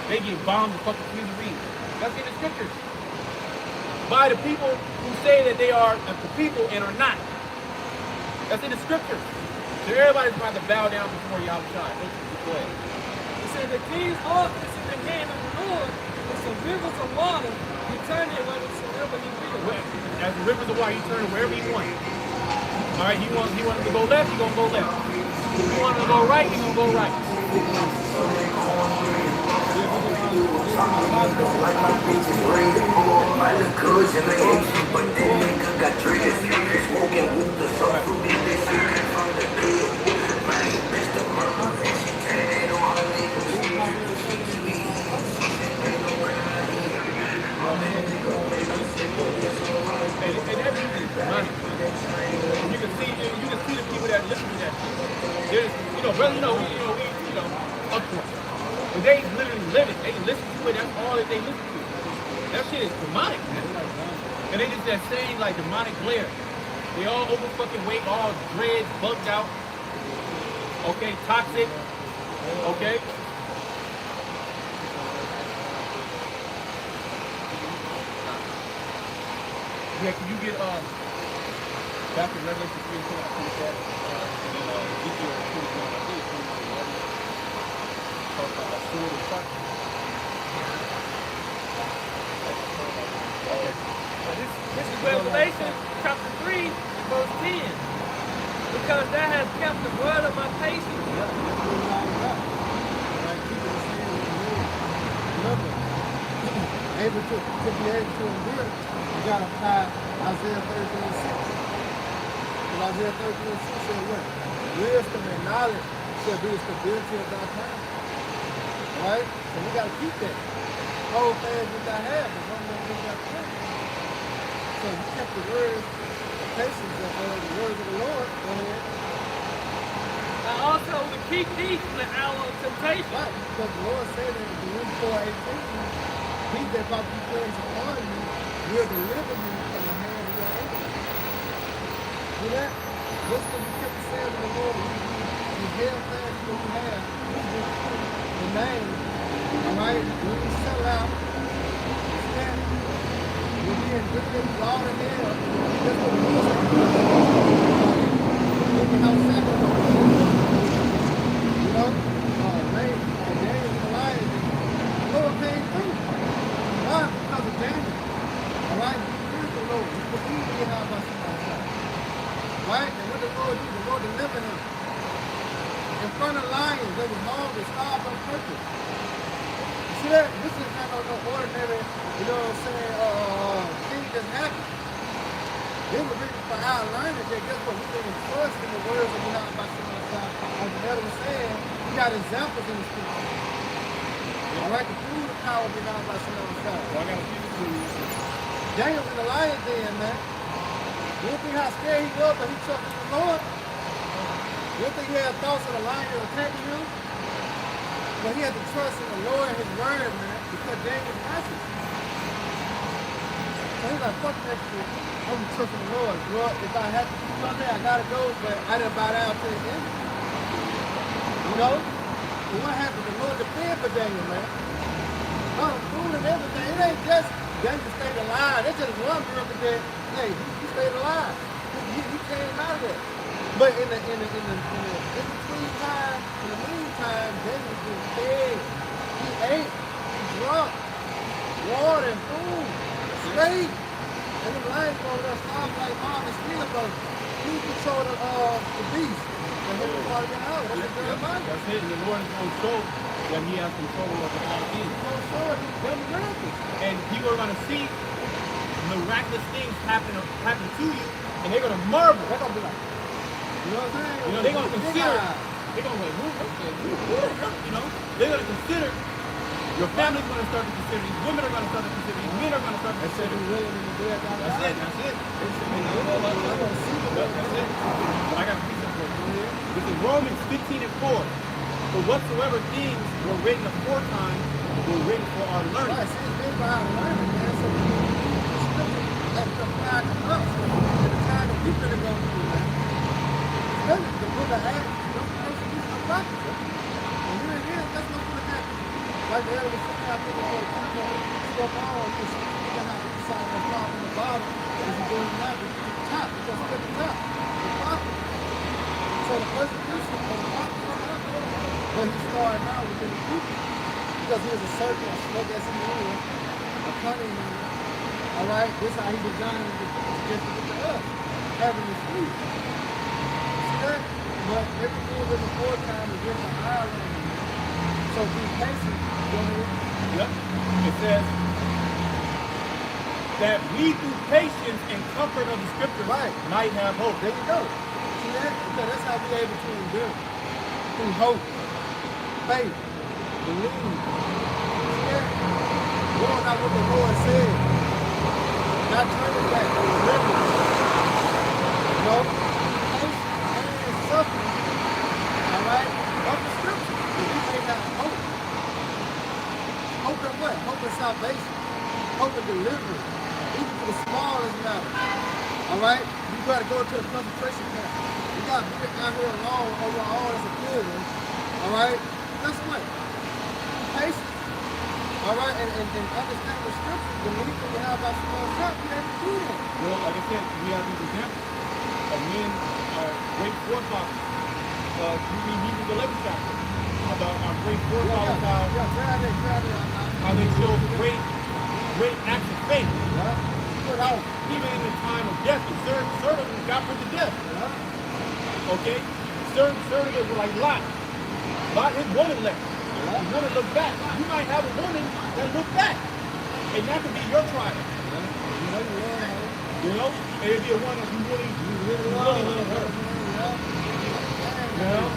They get bombed and fucking smithereens. That's in the scriptures. By the people who say that they are the people and are not. That's in the scriptures. So everybody's trying to bow down before Yahweh. Go ahead. He said the king's heart is in the hand of the Lord. It's the rivers of water. He turned it wherever he will. As the rivers of water, he turned wherever he wants. All right, he wanted to go left, he gonna go left. If he wanted to go right, he gonna go right. You can see the people that listen to that shit. There's, you know, brother, up to it. But they literally live it. They listen to it. That's all that they listen to. That shit is demonic, man. And they just that same like demonic glare. They all over fucking weight, all dread, bugged out. Okay, toxic. Okay. Yeah, can you get back in Revelation 3 and 10, I think that Ezekiel 21, I think it's 21, talks about that sword of fire. This is Revelation chapter 3, verse 10. Because thou hast kept the word of my patience. Able to be able to endure, you gotta apply Isaiah 33:6. Because Isaiah 33:6 said what? Wisdom and knowledge shall be the stability of thy time. Right? So we gotta keep that. Hold fast with thy hand, but don't let it get that. So you kept the words of patience and the words of the Lord. Go ahead. And also to keep thee from the hour of temptation. Right, because the Lord said in Luke 4:18, he that brought these things upon you will deliver you from the hand of your enemies. See that? Just because you kept the saying of the Lord, you held fast what you have, the name, all right? When you sell out, stand, you'll be in good things all in hell. Just what the Lord said. Looking how sacrifice. You know? Daniel and Elijah, the Lord came through. Why? Because of Daniel. Alright? He feared the Lord. He believed in how much he was. Right? And what the Lord did, the Lord delivered him. They starved on purpose. You see that? This is not no ordinary, you know what I'm saying, thing just happened. They were written for our learning that guess what? We didn't trust in the words of God by God. Like the elder was saying, we got examples in the scripture. All right, to prove the power of God by God. Well, I got to give it to you. Daniel in the lion's den, man. You don't think how scared he was, but he trusted the Lord? You don't think he had thoughts of the lion attacking him? But he had to trust in the Lord and his word, man, because Daniel's righteous. So he's like, fuck that shit. I'm trusting the Lord. Lord, if I have to do something, I gotta go, but I didn't bow down to his enemy. You know? And what happened? The Lord defended for Daniel, man. Food and everything. It ain't just Daniel stayed alive. That's just one miracle that, hey, he stayed alive. He came out of that. But in the in-between time, in the meantime, Daniel was getting fed. He ate, he drunk, water and food, straight. And the lions go over there, stop like mom and steal from him. He controlled the beast. And he was part of the house. That's what Jeremiah. That's it. And the Lord is going to show that he has control over all things. He's going to show it. He's done miracles. And people are going to see miraculous things happen to you, and they're going to marvel. They're going to be like, you know what I'm saying? You know, they're going to consider, they're going to be like, you know, they're going to consider, your family's going to start to consider, these women are going to start to consider, these men are going to start to consider. That's it. That's it. But I got a piece of it for you. This is Romans 15:4. For whatsoever things were written aforetime were written for our learning. Right, see, it's been for our learning, man. So that's applied to us at the time that we could have gone through, man. Especially the book of Acts, those persecution of prophets. And here it is, that's what's going to happen. Like the elder was saying, I think it's going to step on, just figure out the side of the top and the bottom. As you're doing that, it's the top, because it's at the top. The prophet. So the persecution of the prophet. But he started now within the people. Because he was a serpent, a snake as he was, a cunning man. Alright, this is how he designed the people to get to us, having this food. See that? But everything was in the foretime is written for our learning. So be patient. Go ahead. Yep. It says that we through patience and comfort of the scriptures might have hope. There you go. See that? Because that's how we're able to endure. Through hope. Faith, believe. Yeah. Going out what the Lord said. Not turning back. Remember. You know? Patience and suffering. Alright? Of the scripture. But we may not hope. Hope in what? Hope in salvation. Hope in deliverance. Even for the smallest matter. Alright? You gotta go to a concentration camp. You gotta be out here alone overall as a kid. Alright? Guess what? Patience. Alright, and understand the scripture, the belief that we have about someone's help, we have to do that. Well, like I said, we have these examples of men, great forefathers. You read Hebrews 11 chapter about our great forefathers, how they showed great acts of faith. Even in the time of death, the servant got put to death. Okay? Certain servants were like Lot. Lot is woman-less. The woman look back. You might have a woman that look back. And that could be your trial. You know? And it'd be a one that you really love her. You know?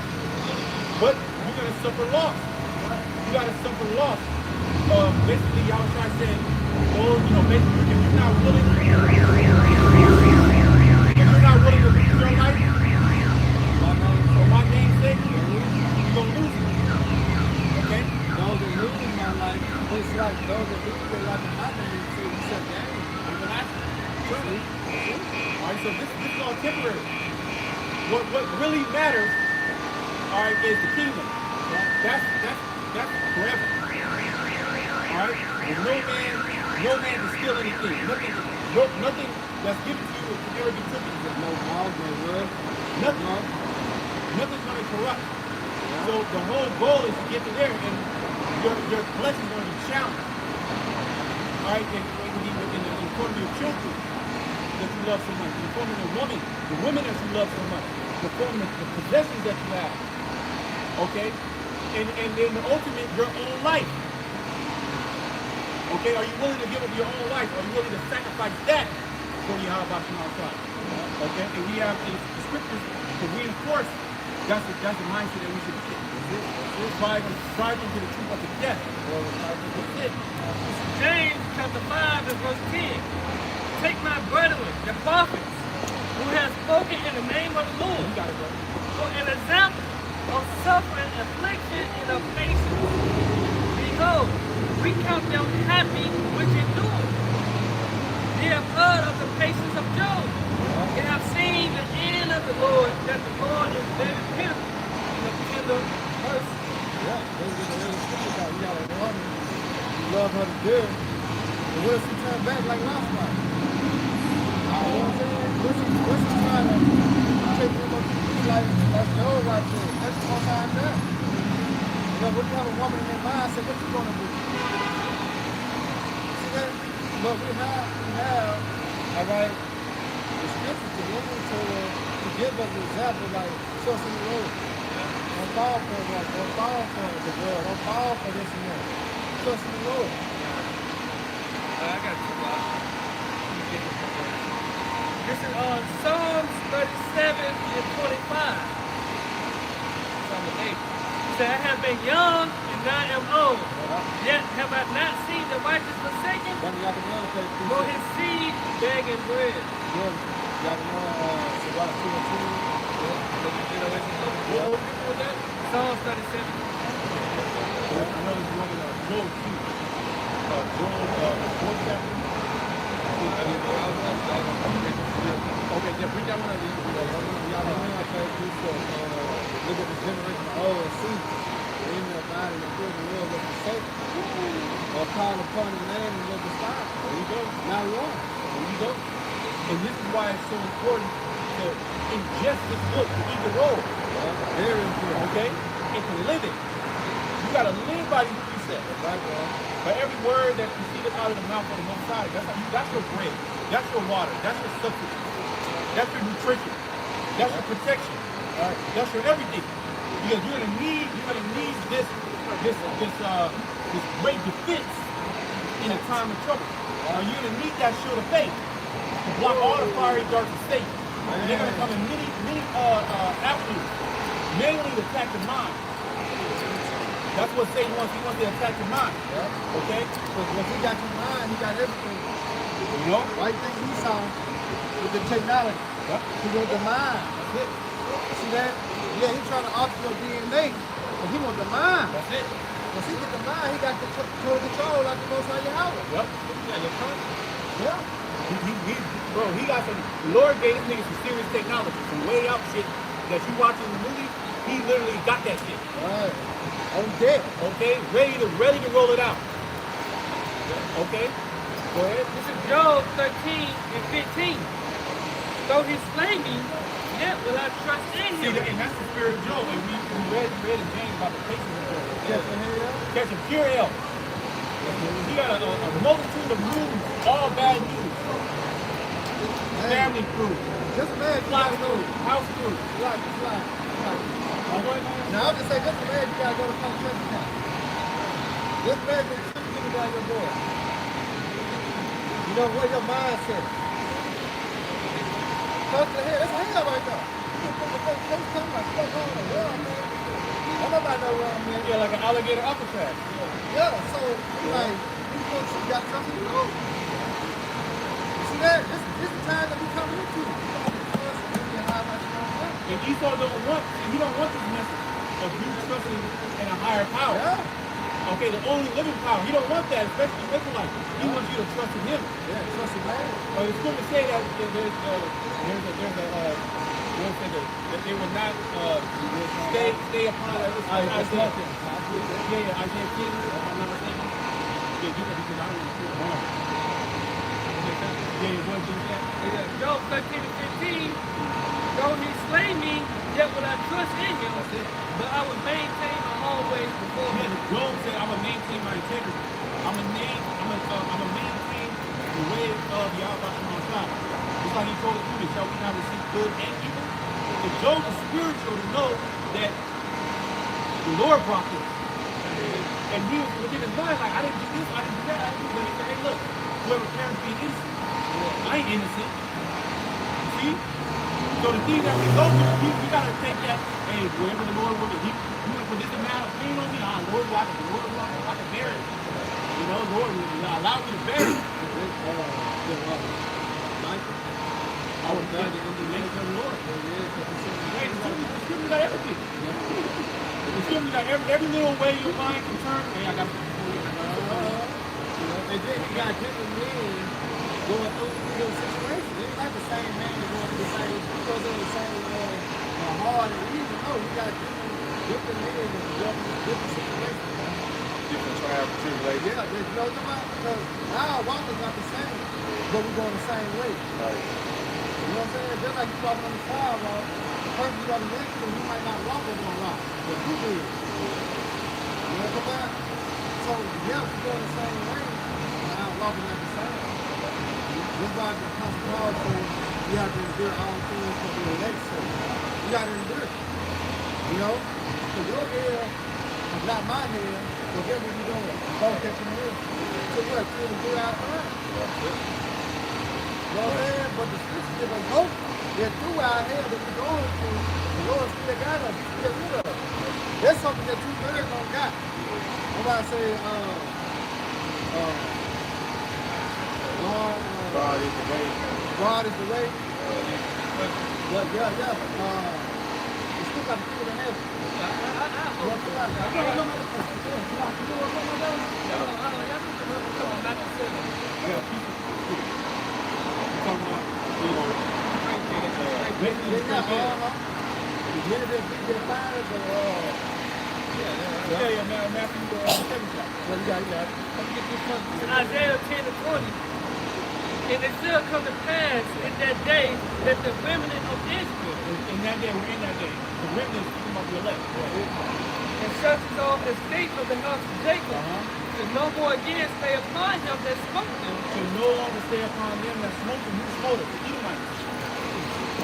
But you're going to suffer loss. You got to suffer loss. Basically, y'all was trying to say, well, you know, basically, if you're not willing to lose your life, for my name's sake, you're going to lose it. Okay? Those that lose in my life, it's like those that lose their life in my name, so you set game. Alright, so this is all temporary. What really matters, alright, is the kingdom. That's forever. Alright? No man can steal anything. Nothing that's given to you can ever be taken. No dog, no word. Nothing's going to corrupt. So the whole goal is to get to there, and your blessing is going to be challenged. Alright, and in front of your children that you love so much, in front of the women that you love so much, in front of the possessions that you have. Okay? and then the ultimate, your own life. Okay, are you willing to give up your own life? Are you willing to sacrifice that for Yahweh Shema Shai? Okay, and we have the scriptures to reinforce that's the mindset that we should get. Striving to the truth of the death. That's it. James chapter 5 and verse 10. Take my brethren, the prophets, who have spoken in the name of the Lord, for an example of suffering, affliction, and of patience. Behold, we count them happy which endure. They have heard of the patience of Job, and have seen the end of the Lord, that the Lord is very tender and of tender mercy. Yeah, those are the little scriptures out. You got a woman, you love her to death, and what if she turn back like last night? You know what I'm saying? What's she trying to take them up to be like Job right there? That's the most I know. You know, when you have a woman in their mind, say, what you gonna do? See that? But we have, all right, the scriptures to give us to give us an example, like, trust in the Lord. Don't fall for it, don't fall for the world, don't fall for this and that. Trust in the Lord. I got two. This is Psalms 37 and 25. Psalm 8. He said, I have been young and now am old. Yet have I not seen the righteous forsaken, nor his seed begging bread. Psalms 37. Okay, yeah, bring that one up. Look at the generation of old and see the enemy of God and the good of the world was forsaken. Or call upon his name and was despised. There you go. Not one. There you go. And this is why it's so important to ingest this book, to eat the roll. Very important. Okay? And to live it. You gotta live by these precepts. Right, bro. By every word that proceeded out of the mouth of the Most High. That's your bread. That's your water. That's your substance. That's your nutrition. That's your protection. Right. That's your everything. Because you're gonna need this great defense in a time of trouble. You're gonna need that shield of faith to block all the fiery darts of Satan. And they're gonna come in many avenues, mainly to attack the mind. That's what Satan wants. He wants to attack your mind. Yeah. Okay? Because once he got your mind, he got everything. You know? Why you think he saw with the technology? Yep. He wants the mind. That's it. See that? Yeah, he's trying to alter your DNA, but he wants the mind. That's it. Once he get the mind, he got control like the Most High Yahweh. Yep. Yeah, your son. Yeah. He got some. The Lord gave this nigga some serious technology, some way out shit that you watching the movie. He literally got that shit. Right. On deck. Okay, ready to roll it out. Okay, go ahead. This is Job 13 and 15. Though he slay me, yet will I trust in See, him. and that's the spirit of Job. And we read in James about the patience of Job. Catching hell. Catching pure hell. He got a multitude of news, all bad news. Family crew, Just imagine you fly gotta go. crew, house crew. Fly. Now I'll just say, just imagine you gotta go to some church account. Just imagine you got your boy. You know where your mindset. Touch the head. That's hell right there. I'm about to run, man. Yeah, like an alligator uppercut. Yeah, so like you got something to do. See that? This is the time that we coming into. And Esau he don't want this message of you trusting in a higher power. Yeah. Okay, the only living power. He don't want that, especially in Israelites. He wants you to trust in him. Yeah, trust in man. The scripture say that that they will not stay upon Isaiah. Yeah, Isaiah 10. I'm not mistaken. Yeah, you can because I don't know. Yeah, what do you say? Job 13 and 15. Though he slay me, yet will I trust in him. But I will maintain my own ways before him. Yeah, Job said, I'm going to maintain my integrity. I'm going to maintain the way of Yahweh Shai. Just like he told the students, shall we not receive good and evil? So Job is spiritual to know that The Lord brought this. And he was within his mind, like, I didn't do this, I didn't do that, I didn't do that. He said, hey, look, whoever parents be innocent, I ain't innocent. You see? So the thing that results in we gotta take that, hey, wherever the Lord will, he put this amount of pain on me, Lord, I can bear it. You know, Lord, allow me to bear it. I would die the indignation of the Lord. Hey, the scripture got everything. The scripture got every little way your mind can turn. Hey, I got to and then you got different men going through your situation. It's not the same man going through the same, because of the same hard and easy. No, you got different men going through different situations. Different trials, tribulations. Yeah, you know what I'm talking about? Because our walk is not the same, but we're going the same way. Right. You know what I'm saying? Just like you walking on the sidewalk, the person you walking next to, you might not walk over on rock, but you did. You know what I'm talking about? So, yeah, we're going the same way, but our walking not the same. This is why the Apostle Paul says you have to endure all things for the elect's sake. You got to endure. You know? Because your hair is not my hair, but guess what you're doing? Both catching the hair. So what? To endure our time. You know what I'm saying? But the scripture gives us hope that through our hell that we're going through, the Lord still got us. He's still with us. That's something that true believers don't got. That's why I say, God is the way. God is the way. But yeah. You still got the people to heaven. Isaiah 10:20. And it shall come to pass in that day that the remnant of Israel, in that day, we're in that day. The remnant is speaking about the elect. and such as all escape of the house of Jacob, should no more again stay upon him that smote them. Should no longer stay upon them that smote them. Who smote them? The Edomites.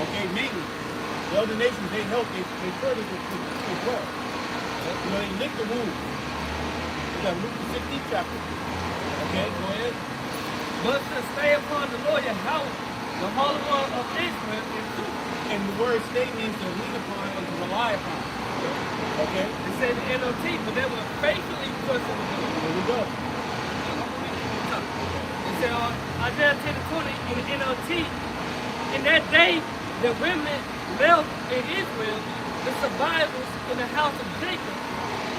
Okay, mainly. The other nations, they helped, they furthered as well. You know, they licked the wound. We got Luke the 16th chapter. Okay, go ahead. But to stay upon the Lord your house, the Holy One of Israel is true. And the word stay means to lean upon or to rely upon. Okay? It said the NLT, but they were faithfully trusting the Lord. Here we go. It said Isaiah 10:20 in the NLT, in that day the remnant left in Israel, the survivors in the house of Jacob,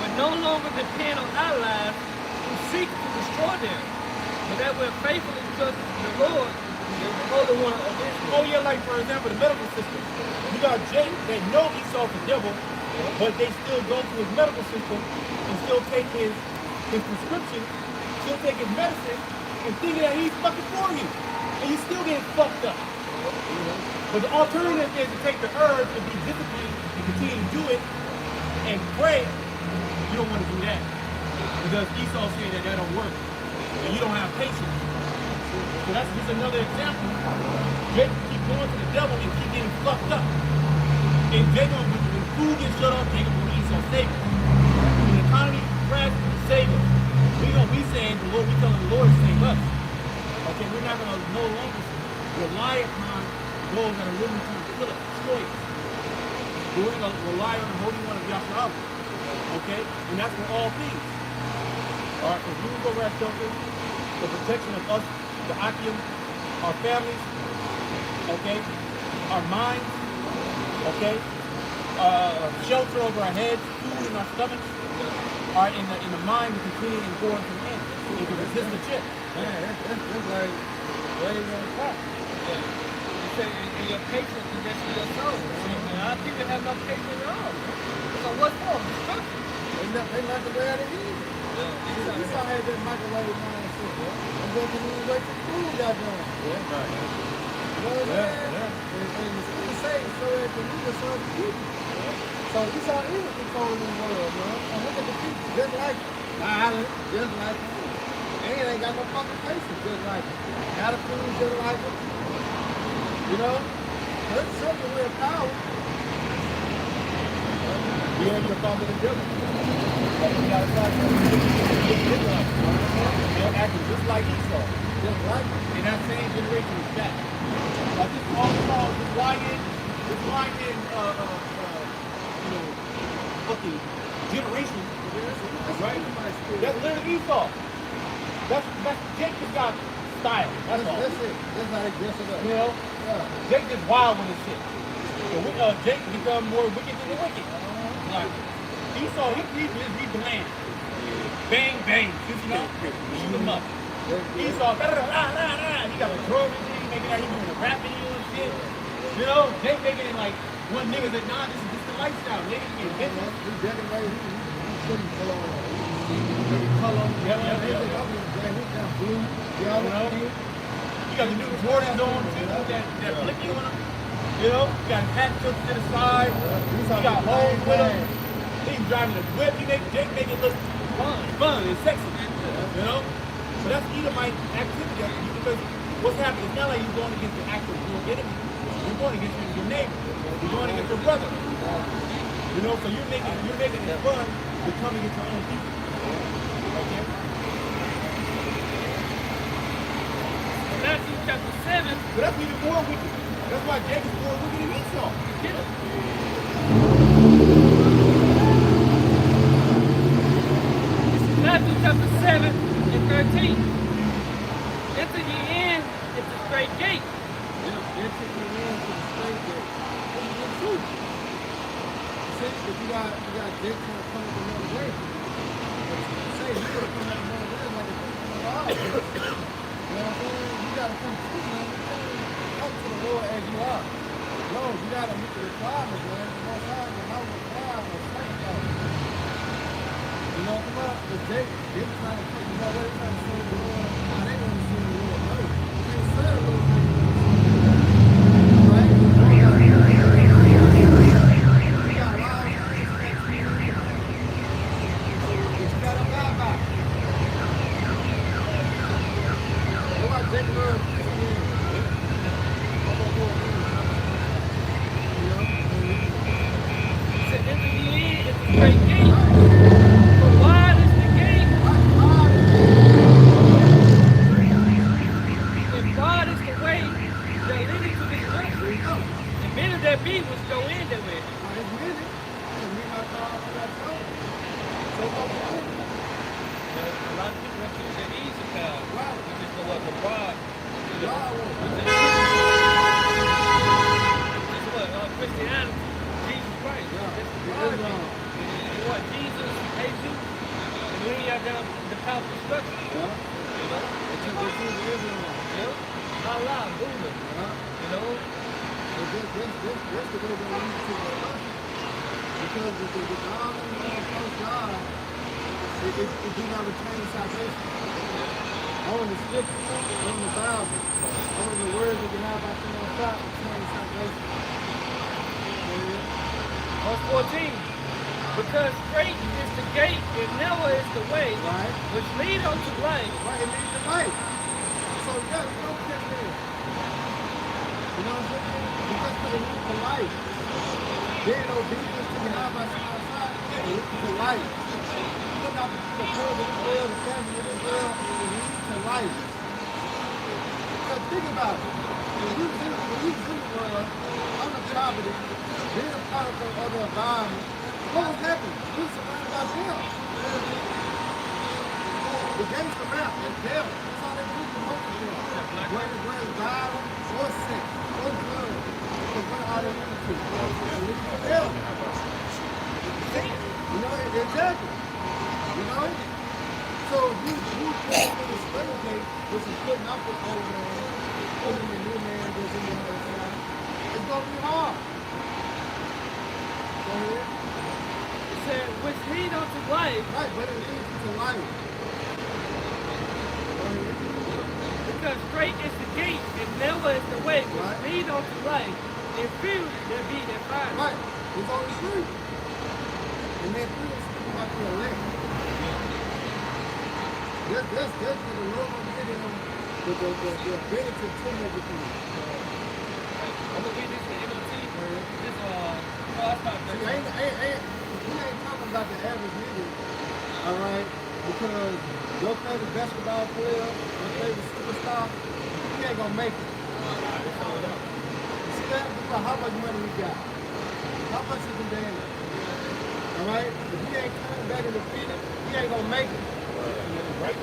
would no longer depend on allies who seek to destroy them, but that were faithfully trust the Lord, the Holy One of Israel. Oh yeah, like for example, the medical system. You got Jake, they know Esau's the devil, but they still go to his medical system and still take his prescription, still take his medicine, and thinking that he's fucking for you. And you still getting fucked up. But the alternative is to take the herbs and be disciplined and continue to do it and pray. You don't want to do that. Because Esau said that don't work. And you don't have patience. So that's just another example. Jacob keep going to the devil and keep getting fucked up. And Jacob, when food gets shut off, Jacob will Esau save us. When the economy crashes, save us. We saying the Lord, we telling the Lord to save us. Okay, we're not gonna no longer rely upon those that are willing to kill us, destroy us. We're gonna rely on the Holy One of Yahweh. Okay? And that's for all things. Alright, so we will go right shelter, the protection of us, the Akim, our families, okay, our minds, okay, shelter over our heads, food in our stomachs, alright, in the mind, we continue and go into the end. You can resist the chip. Man, that's like waiting on the clock. You say, and your patience is just for your soul. And our people have no patience at all. So what's wrong? They not the way out of here. You saw how that microwave mindset, bro. And then you need to wait till the food got done. Right. You know what I'm saying? And the scripture says, so that the leader serve the people. So you saw evil controlling the world, man. And look at the people, just like violent, just like you. And they ain't got no fucking faces, just like it. Attitude, just like it. You know? That's something with power. He ain't your father the devil. But you gotta start getting like they're acting just like Esau. Just like in that same generation is back. Like this all called this lying, fucking generation, right? That's literally Esau. That's Jake just got style. That's all. That's it. That's how they dress it up. You know? Yeah. Jake just wild with his shit. So Jake become more wicked than the wicked. Like Esau, he bland. Bang bang, you know? Shoot him up. Esau, he got a drum and shit. He making that he doing a rap video and shit. You know? Jake making it like one nigga that this is just the lifestyle. Nigga get Memphis. He decorated. He putting color on. Color. Yeah. He got blue. You know? You got the new Jordans on too, that flicky on them. You know? You got hat tips to the side. You got holes with him. He's driving a whip. Jake make it look fun and sexy. You know? But that's Edomite activity because what's happening? It's not like you're going against the actual real enemy. You're going against your neighbor. You're going against your brother. You know, so you're making it fun becoming against your own people. Okay? Matthew chapter 7. So that's even more wicked. That's why Jake is more wicked than Esau. Matthew chapter 7 and 13. Enter ye in at the straight gate. Enter ye in to the straight gate. This is the truth. See, if you got Jake trying to come up another way. Say you gotta come up another way like a thief in the law. You know what I'm saying? You gotta come to man. Come to the Lord as you are. No, you gotta meet the requirements, man. The most high will not require or sanctify. You know what I'm about? But they trying to put, you know what, they trying to serve the Lord. Now they want to serve the Lord. No, you can't serve those things. Right? You got lies. But you got to abide by. That's why Jacob learned to be Said, enter ye in at the straight gate. For wide is the gate, and broad is the way that leadeth to destruction. And many there be which go in that way. A lot of people want to use the easy path. You just go up the broad. Which is what? Christianity. Jesus Christ. You want Jesus, Jesus, and then you have down the path of destruction. You know? Allah, Buddha. You know? That's the way they lead to the life. Because the God and the first God, it do not retain salvation. Only the scripture, only the Bible, only the words that you have out there on top retain salvation. Verse 14. Because straight is the gate and narrow is the way, Right. which lead unto life. Right, it leads to life. So you got to know that there. You know what I'm saying? Because it leads to life. Being obedient to the Yahweh outside, it leads to life. Look out the world of this world, the family of this world, it leads to life. So think about it. When you in the world, on the property, being a part of the other environment, what will happen? You're surrounded by them. The gates around, it's them. That's all they do to most of them. Whether violence or sex or drugs, because what are they looking to? They're looking for them. You know, exactly. You know? So you put them in the slave gate, which is putting up with old man, putting the new man that's in the other side. It's going to be hard. Go ahead. It said, which lead unto life. Right, but it leads you to life. Because straight is the gate and narrow is the way which Right. lead unto life. And few there be that find. Right. It's only three. And that three is speaking about the elect. That's what the Lord will give them the ability to make it through. I'm going to read this in MOT. This See, we ain't talking about the average nigga, all right? Because your favorite basketball player, your favorite superstar, he ain't gonna make it. See that? Because how much money we got? How much is the damage? All right? If he ain't coming back and defeated, he ain't gonna make it. Right?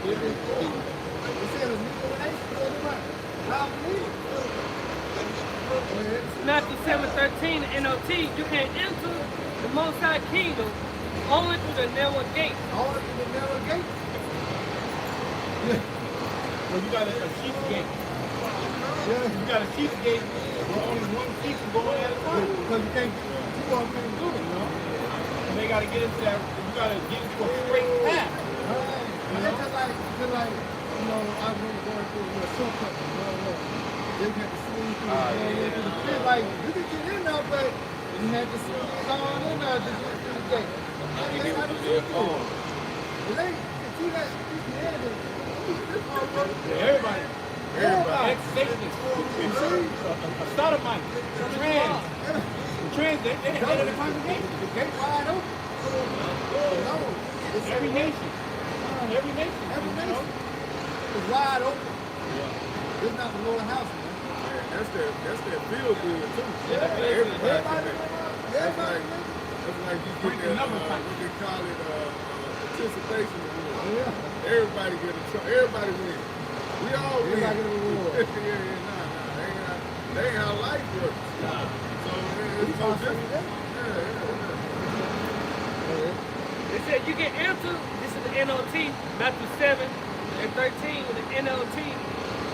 It says a nigga with ace, I believe it. Matthew 7:13, NOT, you can enter the Most High Kingdom only through the narrow gate. Only through the narrow gate? Yeah. So you got a sheep's gate. Yeah. You got a sheep's gate where only one sheep can go in at a time. Because you can't get two of them do it, you know? And they got to get into that, you got to get into a straight path. It's just like, you know, I was going through a shortcut, you know, they had to swing through the pit. Like, you can get in there, but you had to swing all in there to get through the gate. That's how you do it. It ain't, see that, Everybody. Ex-Satanist. A sodomite. Trans. They're the head of the congregation. the gate wide open. No, it's Every nation. Every nation. Every nation is wide open. It's not the Lord's house, man. That's that feel good too. Everybody. That's like you get that, what they call it, participation award. Yeah. Everybody get a try. Everybody win. We all win. Everybody get a reward. That ain't how life works. So it's so different. It said you can enter, this is the NOT, Matthew 7:13 with the NLT.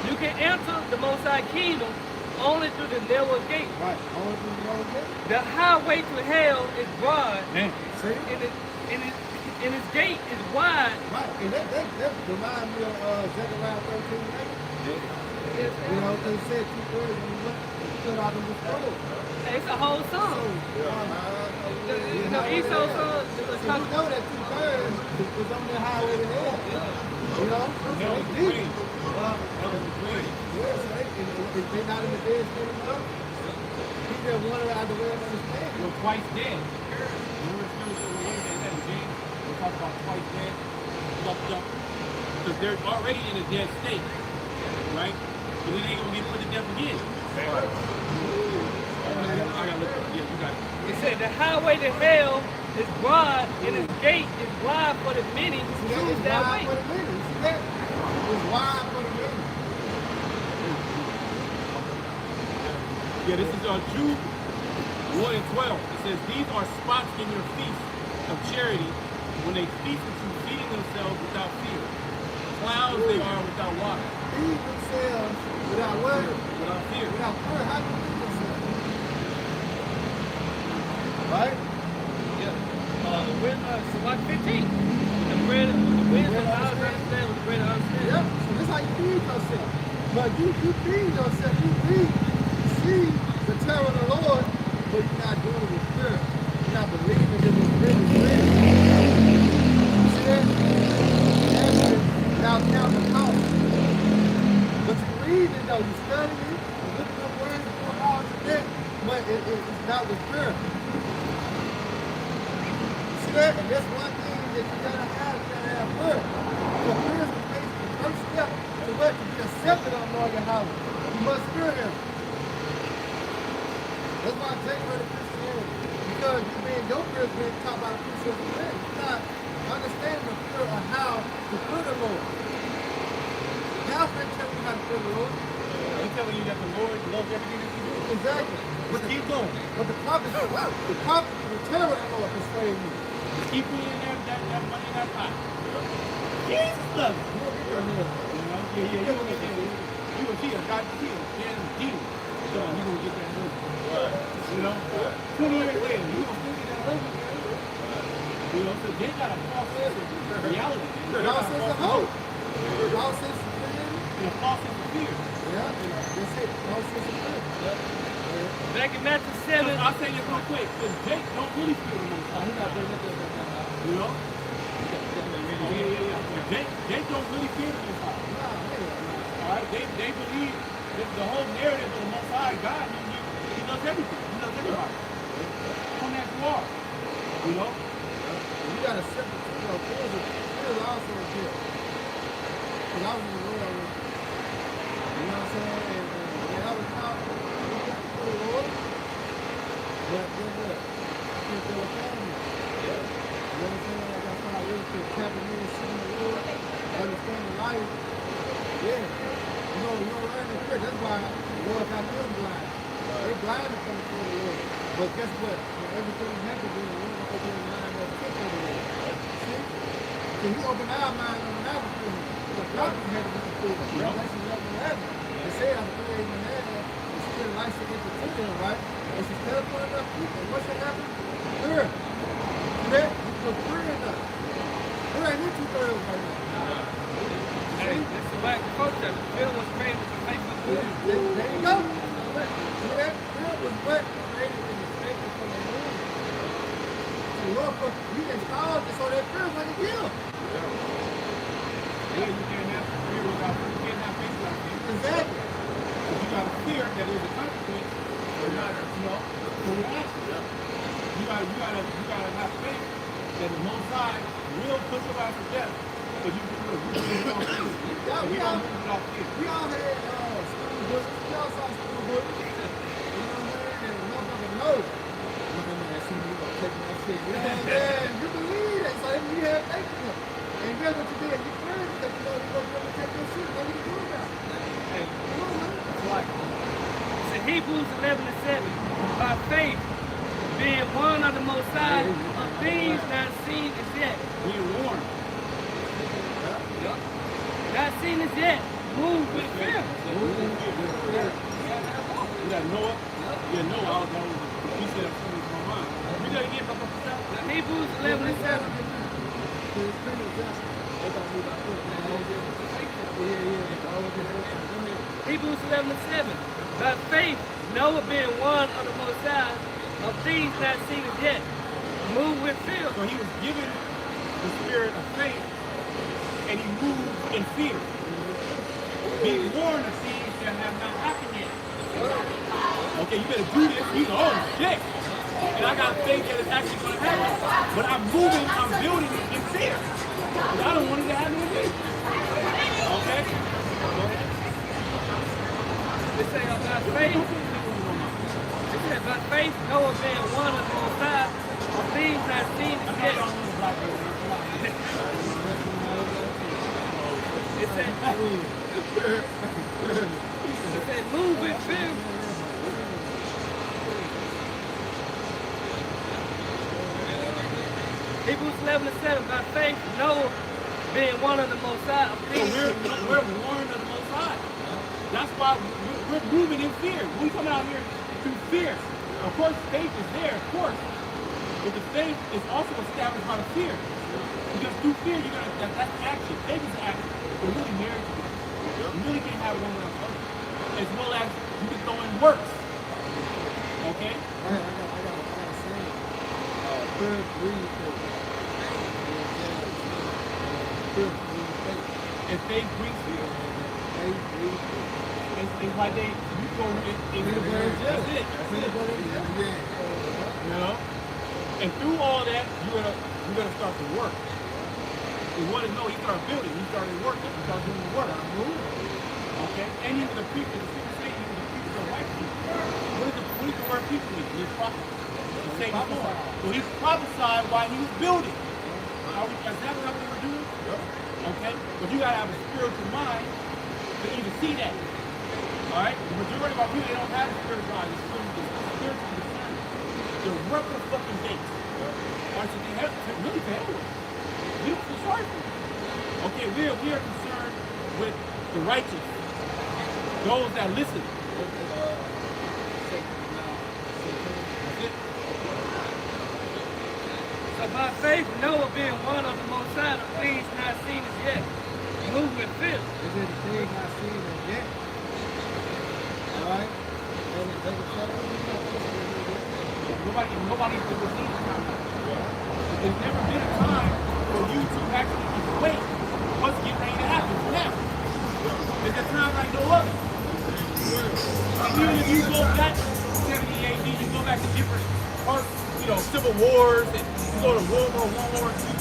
You can enter the Most High Kingdom only through the narrow gate. Right. Only through the narrow gate. The highway to hell is broad, See? and its gate is wide. Right. And that reminds me of Zechariah 13:8. Yes, You know, they said 2 words when you put out in the scroll. it's a whole song. You know, Esau's song. You know that 2 thirds was on the highway to hell. You know? That was the green. That was the green. Yeah, so they not in the dead state of love. He just wanted out the way of understanding. You're twice dead. Remember James? We'll talk about twice dead. Because they're already in a dead state. Right? So then they ain't going to get put to death again. I got to look. Yeah, you got it. It said the highway to hell is broad, and its gate is wide for the many who See, choose it's that wide way. for the many. See that? It's wide for the many. Yeah, this is Jude 1:12. It says, these are spots in your feast of charity when they feast with you, feeding themselves without fear. Clouds they are without water. Feed themselves without what? Without fear. Without fear. How do you feed themselves? Right? Yeah. So like 15. The bread of understand with the bread of understand. Yeah. So this is how you feed yourself. But you feed yourself. You see the terror of the Lord, but you're not doing it with fear. You're not believing it was really real. You see that? Actually, now count the cost. But you read it though, you study it, you look at the words, you put all to that, but it's not with fear. You see that? And that's one thing that you gotta have fear. So fear is the first step to what? To be accepted on Lord Yahweh. You must fear him. That's why I take her to Christianity. Because you mean your fear is being taught by the Christianity. You're not understanding the fear of how to fear the Lord. Now I'm telling you how to fear the Lord. They're telling you that the Lord loves everything that you do. Exactly. Just keep going. But the prophets, the terror of the Lord persuade you. Just keep putting in that money in that pot. Jesus loves you. You don't get your head. You know? Yeah, you gonna get that. You gonna see a God healed. Dan Jesus. So you gonna get that money. You know? 20 years later, you gonna still get that money. You know, so they got a false sense of reality. False sense of hope. False sense of fear. And a false sense of fear. Yeah, that's it. False sense of fear. Back in Matthew 7. I'll say this real quick, because Jake don't really feel the most high. You know? Yeah. Jake don't really feel the most high. Alright? They believe that the whole narrative of the most high God, he does everything. anybody. Don't ask you are. You know? You got to separate, you know, fear is also a gift. Because I was in the world with, you know what I'm saying? And I was out for the Lord. But guess what? I can't feel a family. You know what I'm saying? Like that's how I really feel. Tapping in, seeing the Lord, understanding life. Yeah. You know, learn the fear. That's why the Lord got them blind. They blind to come before the Lord. But guess what? When everything happens, the Lord will open their mind up to the Lord. See? So he opened our mind on the natural feeling. The doctors had to be fulfilled. Revelation 11. They say after 3 days and a half, the spirit of life should enter to them, right? And she's telephoning up. And what should happen? Fear. See that? You put fear in us. There ain't no 2/3 right now. Hey, this is black culture. Fear was created to make us good. There you go. See that? Fear was what created in the state from the moon. So Lord, we installed it so that fear wasn't killed. Yeah, you can't have fear without faith. You can't have faith without fear. Exactly. If you got fear that there's a consequence, or not, you know, for your action. You gotta have faith that the Most High will put your life to death. But you can do it. We don't move without fear. We all had school books. We all saw school books. You know what I'm saying? And motherfucker knows. Look at me, I see you gonna take my shit. You know what I'm saying? You believe that. So you have faith in him. And guess what you did? You prayed that you know you're gonna be able to take your shit. What are you doing about it? Hey, Come on, man. like, it's in Hebrews 11:7. By faith, being one of the Most High, of things not seen as yet. Being warned. Not seen as yet. Move with fear. You got Noah? Yeah, Noah. He said, I'm coming from my mind. We got to get back up to that. Hebrews 11:7. Hebrews 11:7. By faith, Noah being one of the Most High, of things not seen as yet, moved with fear. So he was given the spirit of faith, and he moved in fear. Being warned of things that have not happened yet. Okay, you better do this. You know, oh shit. And I got faith that it's actually going to happen. But I'm moving, I'm building it in fear. Because I don't want it to happen with me. Okay? Go ahead. It says by faith. It says by faith, Noah being one of the Most High, of things not seen as yet. It said move with fear. Hebrews 11:7. By faith, Noah being one of the Most High, of So things. we're warned of the Most High. That's why we're moving in fear. We coming out here through fear. Of course, faith is there, of course. But the faith is also established by the fear. Because through fear, that's action. Faith is action. We're really married to it. You really can't have one without the other. As well as you can throw in works. Okay? I got a saying. Fear breeds faith. Fear breeds faith. And faith brings fear. Faith breeds faith. It's like you go in the words. That's it. You know? And through all that, you're gonna start to work. You want to know, he started building, he started working, he started doing the work. Okay? And even the people, the people say even the people are white people. What is the word people mean? He's prophesying. So he prophesied while he was building. Is that what we were doing? Okay? But you gotta have a spiritual mind to even see that. Alright? The majority of our people, they don't have a spiritual mind. It's spiritual discernment. They're working fucking dates. Alright, so they have to really to hell with it. We don't feel sorry for them. Okay, we are concerned with the righteous. Those that listen. That's it. So by faith, Noah being one of the Most High, of things not seen as yet, moved with fear. Is it the thing I seen as yet? Alright? And it doesn't tell us Nobody has ever seen it. There's never been a time for you to actually equate what's getting ready to happen now. There's a time like no other. And even if you go back 70 AD, you go back the different parts, you know, civil wars, and you go to World War I, World War II,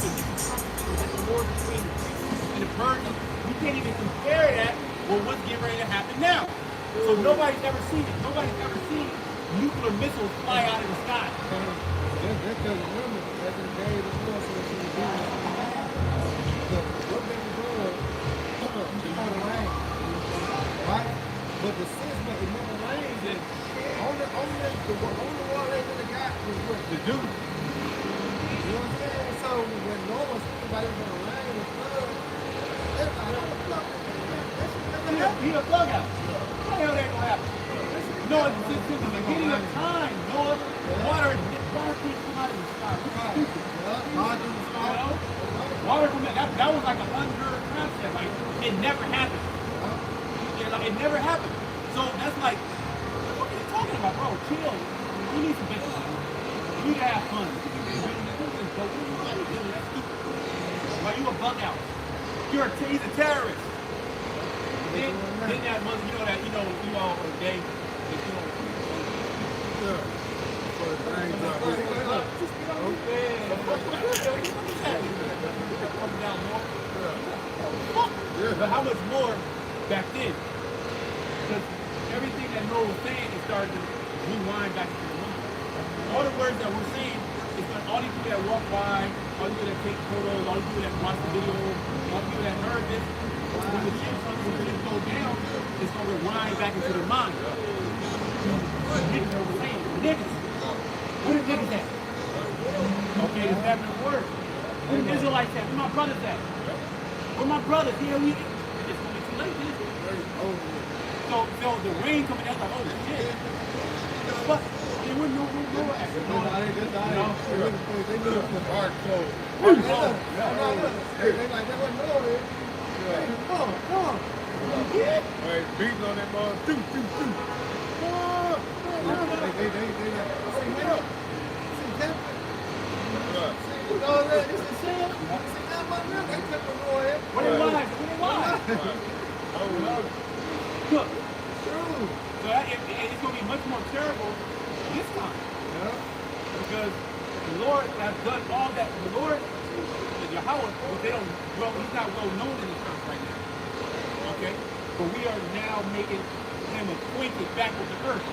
and the wars between the Greeks and the Persians. You can't even compare that with what's getting ready to happen now. So nobody's ever seen it. Nobody's ever seen nuclear missiles fly out of the sky. That's because remember, back in the day, the war so she was doing what they were doing before the rain, right? But the system, it never rained. Only water they really got was what? The dew. You know what I'm saying? So when normal somebody was gonna rain or flood, everybody on the flood. He a bug out. What the hell that gonna happen? No, it's the beginning of time. No water can't come out of the sky. Water from that was like a unheard concept. Like it never happened. Yeah, like, it never happened. So that's like, what are you talking about, bro? Chill. You need some business. You need to have fun. Why you a bug out? He's a terrorist. Then that mother, you know, they, But how much more back then? Because everything that Noah was saying is starting to rewind back to the mind. All the words that we're saying is that all these people that walk by, all the people that take photos, all the people that watch the video, all the people that heard this, when the shit go down, it's going to rewind back into their mind. Niggas are saying, niggas. Where the niggas at? Okay, it's that the word. Where the Israelites at? Where my brothers at? Where my brothers? Here we it's gonna be too late, isn't it? So the rain coming down like, oh shit. But they wouldn't know where we were at. They knew it was hard clothes. They wouldn't know it. Come on. Hey, beating on that mother. They Look, so it's going to be much more terrible this time. Because the Lord has done all that. The Lord, Yahweh, he's not well known in this earth right now. Okay? But we are now making him acquainted back with the earth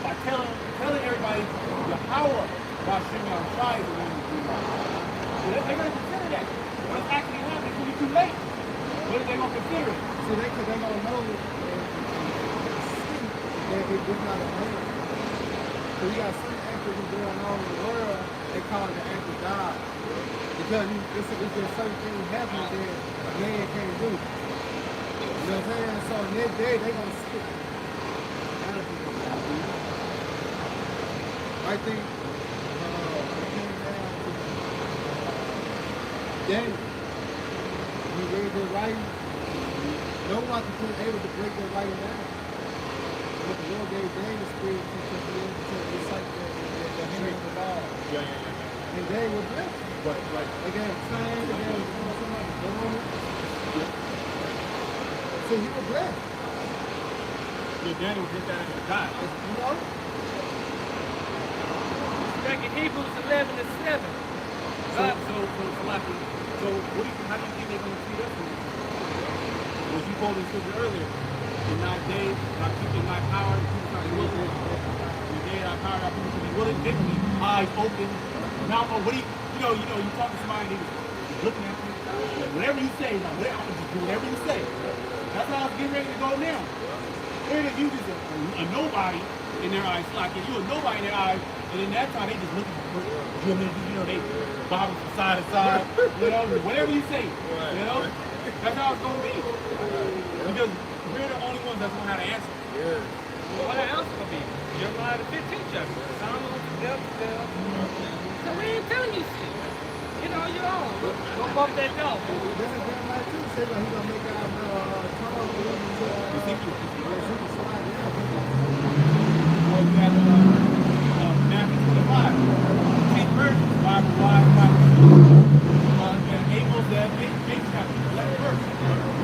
by telling everybody Yahweh, Bashim Yahweh is the one who's doing it. They're going to consider that. When it's actually happening, it's going to be too late. What are they going to consider it? See, they're going to know that it's not a man. So you got some activities going on in the world, they call it the act of God. Because it's just certain things happening that man can't do. You know what I'm saying? So in that day, they're going to see it. I think Daniel, he read the writing. No one was able to break the writing down. But the Lord gave Daniel spirit to recite the hand of the law. And they were blessed. Right. They gave him signs, they gave him somebody born. So he was blessed. Yeah, Daniel did that as a God. You know? Back in Hebrews 11:7. So how do you think they're going to treat us? Was you quoted scripture earlier? In thy day, thy people in thy power, the people shall be willing. In the day thy power, thy people shall be willing. They can be eyes open. Now, what do you talk to somebody, they just looking at you. Like, whatever you say, like, I'm just do whatever you say. That's how it's getting ready to go now. Here you just a nobody in their eyes, like you a nobody in their eyes, and in that time they just looking for they bobbing from side to side, whatever you say, that's how it's gonna be. Because we're the only ones that's gonna have to answer. Well, what else gonna be? Jeremiah the 15th chapter. So we ain't telling you shit. You're on your own. Go bump that dog. This is Jeremiah too. Say that he's going to make out tunnel to Well, you have Matthew 25. 10 verses. Amos, that 8th chapter, 11th verse.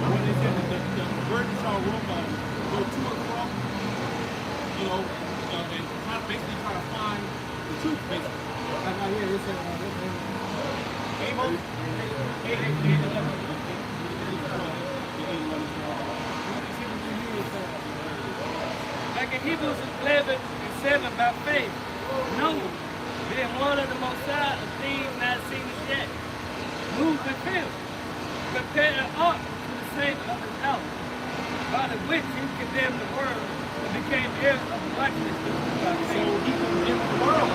When they said that the virgin shall go to and fro, and basically try to find in Hebrews 11:7, by faith, Noah, being one of the most high of things not seen as yet, moved in fear, prepared an ark to the saving of his house, by the which he condemned the world and became heir of righteousness by So faith. he condemned the world.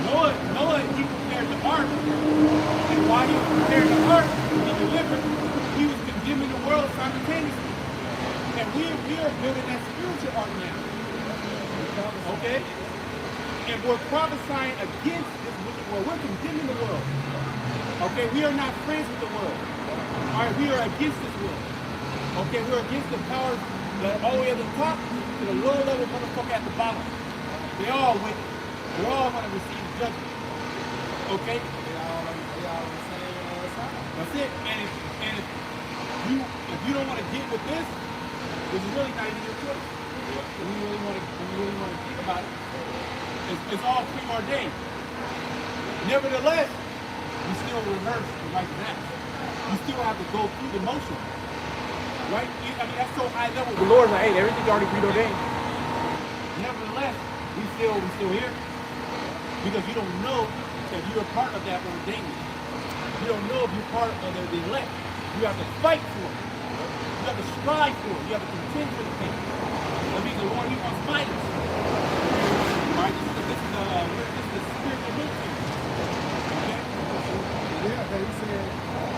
Noah, he prepared the ark. And while he was preparing the ark to be delivered, he was condemning the world simultaneously. And we are building that spiritual ark now. Okay? And we're prophesying against this wicked world. We're condemning the world. Okay? We are not friends with the world. All right? We are against this world. Okay? We're against the powers that are all the way at the top to the lower level motherfucker at the bottom. They all wicked. They're all going to receive judgment. Okay? That's it. And if you don't want to get with this is really not even your choice. When you really want to think about it, it's all preordained. Nevertheless, you still rehearse the righteous acts. You still have to go through the motion. Right? I mean, that's so high level. The Lord's like, hey, everything's already preordained. Nevertheless, we still here. Because you don't know if you're a part of that ordainment. You don't know if you're part of the elect. You have to fight for it. You have to strive for it. You have to contend for the thing. That means the Lord, he wants fighters. Right? This is the spiritual military. Okay? Yeah, but he said,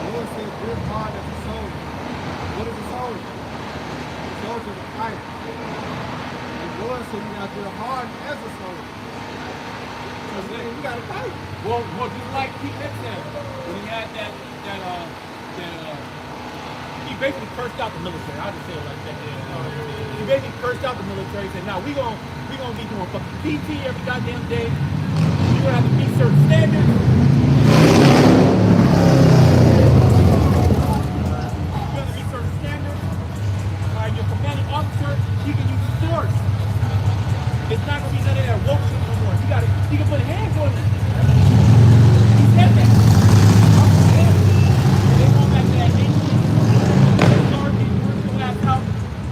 Lord said, good hard as a soldier. What is a soldier? A soldier is a fighter. And the Lord said, you got to do hard as a soldier. So you got to fight. Well, just like Pete Nick said, when he had he basically cursed out the military. I'll just say it like that. He basically cursed out the military. He said, "Now we gonna be doing fucking PT every goddamn day. We're gonna have to meet certain standards. We're gonna meet certain standards. All right, your commanding officer, he can use force. It's not gonna be none of that woke shit no more. He can put hands on you." He said that. They go back to that ancient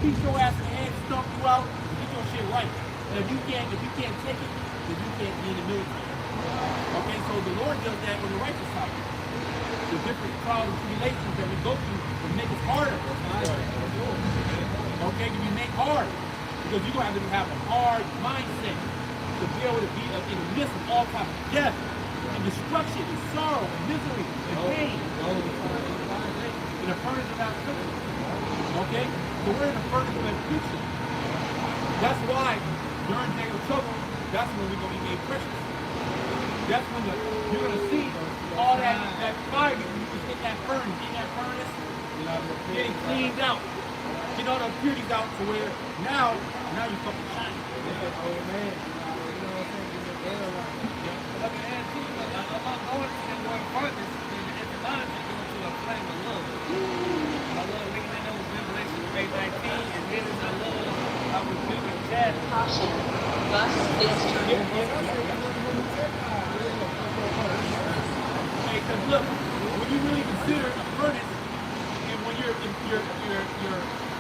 beat your ass in the head, stomp you out, and get your shit right. And if you can't take it, then you can't be in the military. Okay, so the Lord does that on the righteous side. The different trials and tribulations that we go through will make us harder. Okay, to be made hard. Because you're going to have a hard mindset to be able to be in the midst of all types of death and destruction and sorrow and misery and pain. In a furnace without filter. Okay? So we're in a furnace without future. That's why during negative trouble, that's when we're going to be made precious. That's when you're going to see all that fire you can hit that furnace, getting cleaned out. Get all the impurities out to where now you fucking shine. Oh man, you know what I'm saying? Look at that too. I'm going to them one furnace, and at the bottom they go to a flame of love. I love looking at those Revelation 3:19, and then is I love I was doing that. Caution. Bus is turning. Hey, because look, when you really consider a furnace, and when you're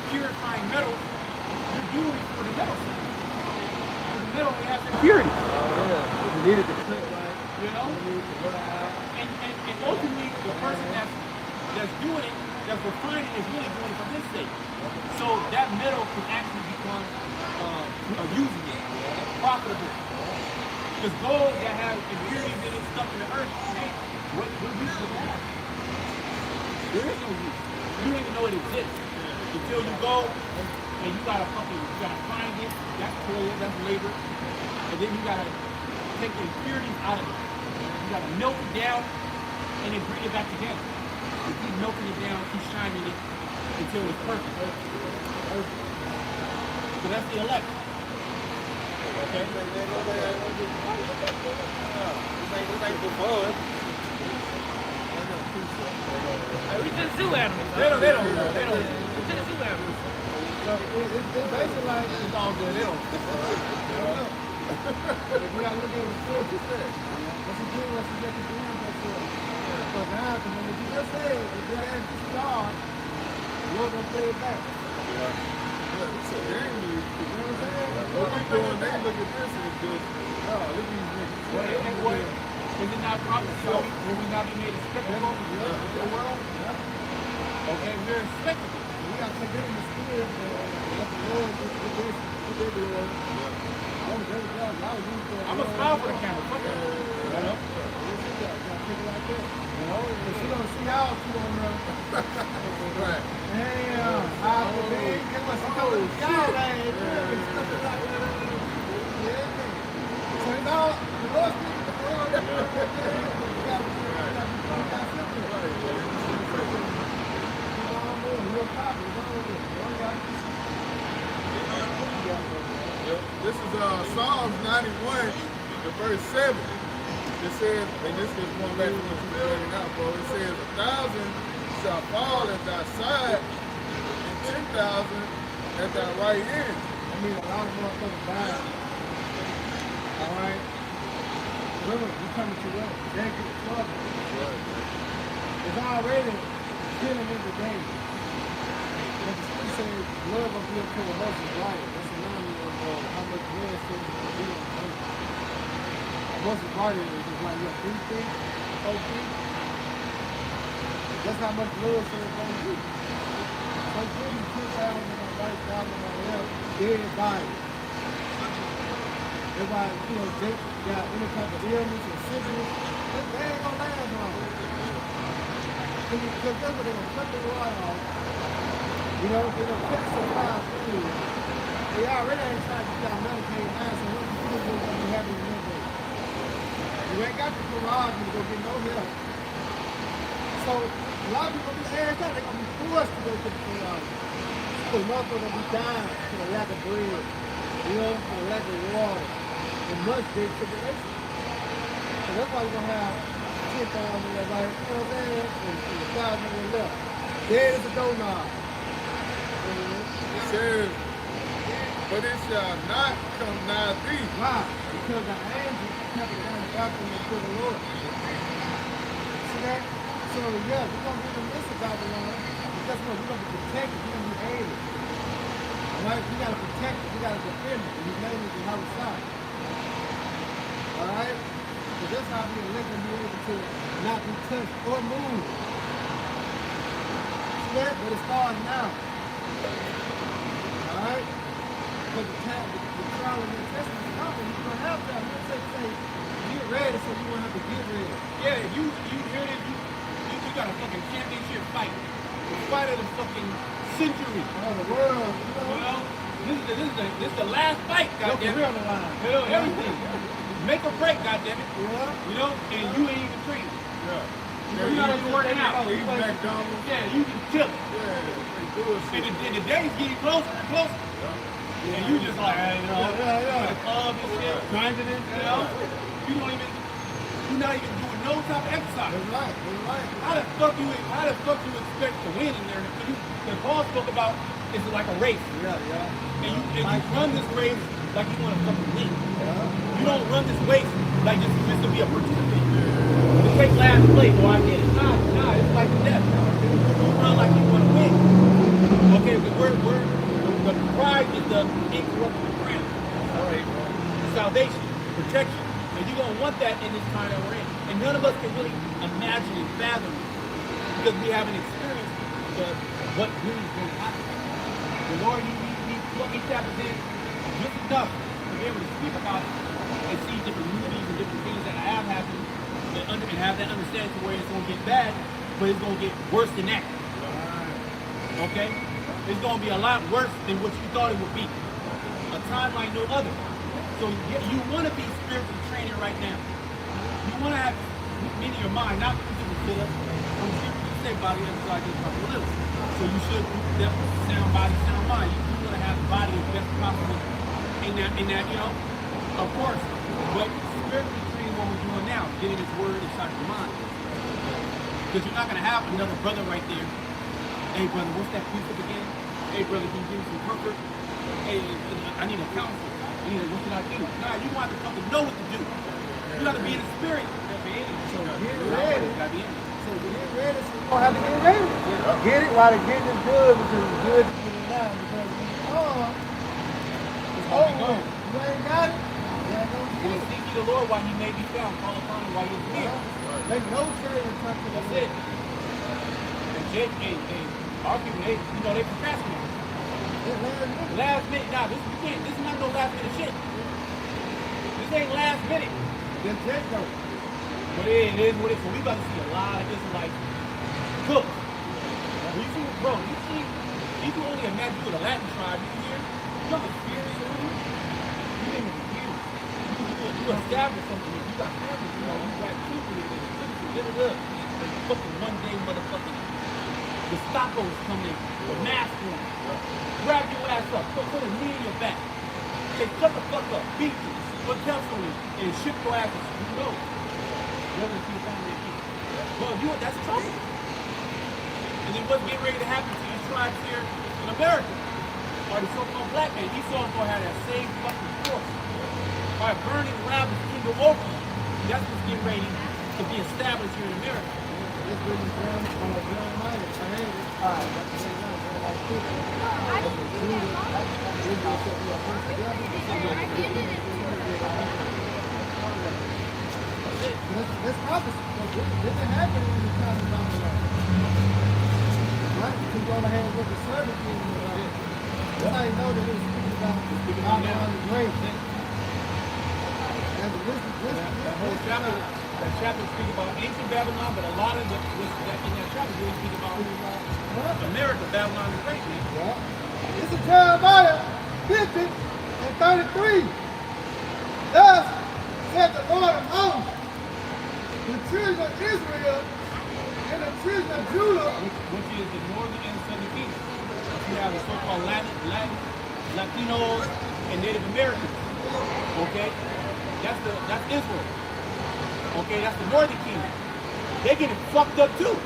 purifying metal, you're doing it for the metal side. For the metal, it has impurity. You needed to cook right. You know? And ultimately, the person that's doing it, that's refining, is really doing it for this sake. So that metal can actually become usable, profitable. Because gold that has impurities in it stuck in the earth, man, what use does it have? There is no use. You don't even know it exists. Until you go and you gotta find it, that's toil, that's labor. And then you gotta take the impurities out of it. You gotta melt it down and then bring it back together. You keep melting it down, keep shining it until it's perfect. So that's the elect. Okay? We just zoo animals. They don't. We just zoo animals. So it's basically like It's all good. They don't. we gotta look at the spiritual thing. What's he doing? What's he making to him? So now, when you just say, if you're asking God, you're gonna play it back. this is a game league. You know what I'm saying? What we doing, they look at this and just, oh, look at these niggas. Well, and what, is it not proper? So, will we not be made a spectacle of the world? Okay, we're a spectacle. We got to take them in the spirit and let the Lord just do this, do their glory. I'm gonna smile for the camera. Fuck it. You know? She gonna see y'all two on there. Right. Damn, how the big, get what she coming to y'all, man. Yeah. So it's all, the Lord speaks to the Lord. This is Psalms 91, the verse 7. It says, and this is going back to what you read out, bro. It says, 1,000 shall fall at thy side, and 10,000 at thy right hand. I mean, a lot of motherfuckers die. All right? Remember, you coming to them, they get trouble. It's already killing in the day. But the scripture says, blood will be unto a horse's rider. That's a number of how much blood is going to be on the horse. A horse's rider is just like, what, 3 feet, 4 feet? That's how much blood is going to be. So it's really 10,000 on the right, 1,000 on the left, dead body. Everybody, you know, Jake got any type of illness or sickness, they ain't gonna last long. Because that's what they're gonna cut the water off. You know, they're gonna cut the supply of food. They already ain't trying to get our Medicaid now, so what you do is gonna be happy with Medicaid. You ain't got the garage to go get no help. So a lot of people gonna be asked out, they're gonna be forced to go to the garage. So motherfuckers gonna be dying for the lack of bread, you know, for the lack of water. And much big tribulation. So that's why you're going to have 10,000 left, right? You know what I'm saying? And 1,000 left. Dead as a doorknob. It says, but it shall not come nigh thee. Why? Because the angels kept it down after them to the Lord. See that? So, yeah, we're going to be in the midst of Babylon. But guess what? We're going to be protected. We're going to be aided. Right? We got to protect it. We got to defend it. And his name is Jehovah. Alright? Because that's how we elect and be able to not be touched or moved. See that? But it starts now. Alright? Because the trial and the test is coming, you're going to have that. You're going to say, get ready so you won't have to get ready. Yeah, you hear that? You got a fucking championship fight. The fight of the fucking century. Oh, the world, You know? This is the last fight, goddamn. real on the line. You know, everything. Make or break, goddammit. Yeah. You know, and you ain't even training. Yeah. You're not even working out. Eat McDonald's. Yeah, you just chill. Yeah, they do it. And the day's getting closer and closer. And you just like, you know, the club and shit, grinding it, you know. You're not even doing no type of exercise. That's right. That's right. How the fuck you expect to win in there? Because Paul spoke about it's like a race. Yeah, yeah. And you run this race like you want to fucking win. Yeah. You don't run this race like just to be a participant. To take last place, I get it. Nah, it's like death. You run like you want to win. Okay, because the pride is the incorruptible crown. Salvation, protection. And you're going to want that in this time that we're in. And none of us can really imagine and fathom it because we haven't experienced what really is going to happen. The Lord, he taps in just enough to be able to speak about it and see different movies and different things that have happened and have that understanding to where it's going to get bad, but it's going to get worse than that. Okay? It's going to be a lot worse than what you thought it would be. A time like no other. So you want to be spiritually training right now. You want to have in your mind, not physically fit up. You say body exercise is a little. So you should definitely sound body, sound mind. You want to have the body as best possible in that, you know, of course. But spiritually training what we're doing now, getting His word inside your mind. Because you're not going to have another brother right there. Hey brother, what's that precept again? Hey brother, can you give me some comfort? Hey, I need a counsel. What should I do? Nah, you want to fucking know what to do. You got to be in the spirit. So get ready. You got to be in it. So get ready. So you don't have to get ready. Get it while the getting is good because it's good to get it now. Because when you gone. It's gonna be over. gone. You ain't got it. You ain't gonna Well, get it. seek ye the Lord while he may be found. Call upon him while he is near. They no trade in country. That's it. And Jake, arguing, they procrastinate. Last minute, nah, this is not no last minute shit. This ain't last minute. Then Jake go. But it is what it is. So we about to see a lot of Israelites cook. You see, bro, you can only imagine with a Latin tribe, you hear? You know the experience of it? You didn't even hear it. You established something. You got families, you got people in it. And fucking one day, motherfucking the Stacos come in, the mask on, grab your ass up, put a knee in your back. Say, shut the fuck up, beat you, put cuffs on you, and ship your ass. You know. You're gonna see your family again. Well, that's trouble. And then what's getting ready to happen to these tribes here in America? Or the so-called black man, Esau's gonna have that same fucking force. By burning Rab the king of Oakland, that's what's getting ready to be established here in America. It's really Jeremiah. This prophecy, this is happening in the time of Babylon. Right? Because you only had with the servant king. That's how you know that it was speaking about Babylon the Great. That whole chapter, that chapter speaks about ancient Babylon, but a lot of in that chapter really speak about America, Babylon the Great, man. Yeah. This is Jeremiah 50 and 33. Thus said the Lord of hosts, the children of Israel and the children of Judah, which is the northern and southern kingdom. You have the so-called Latinos and Native Americans. Okay, that's Israel. Okay, that's the northern kingdom. They getting fucked up too.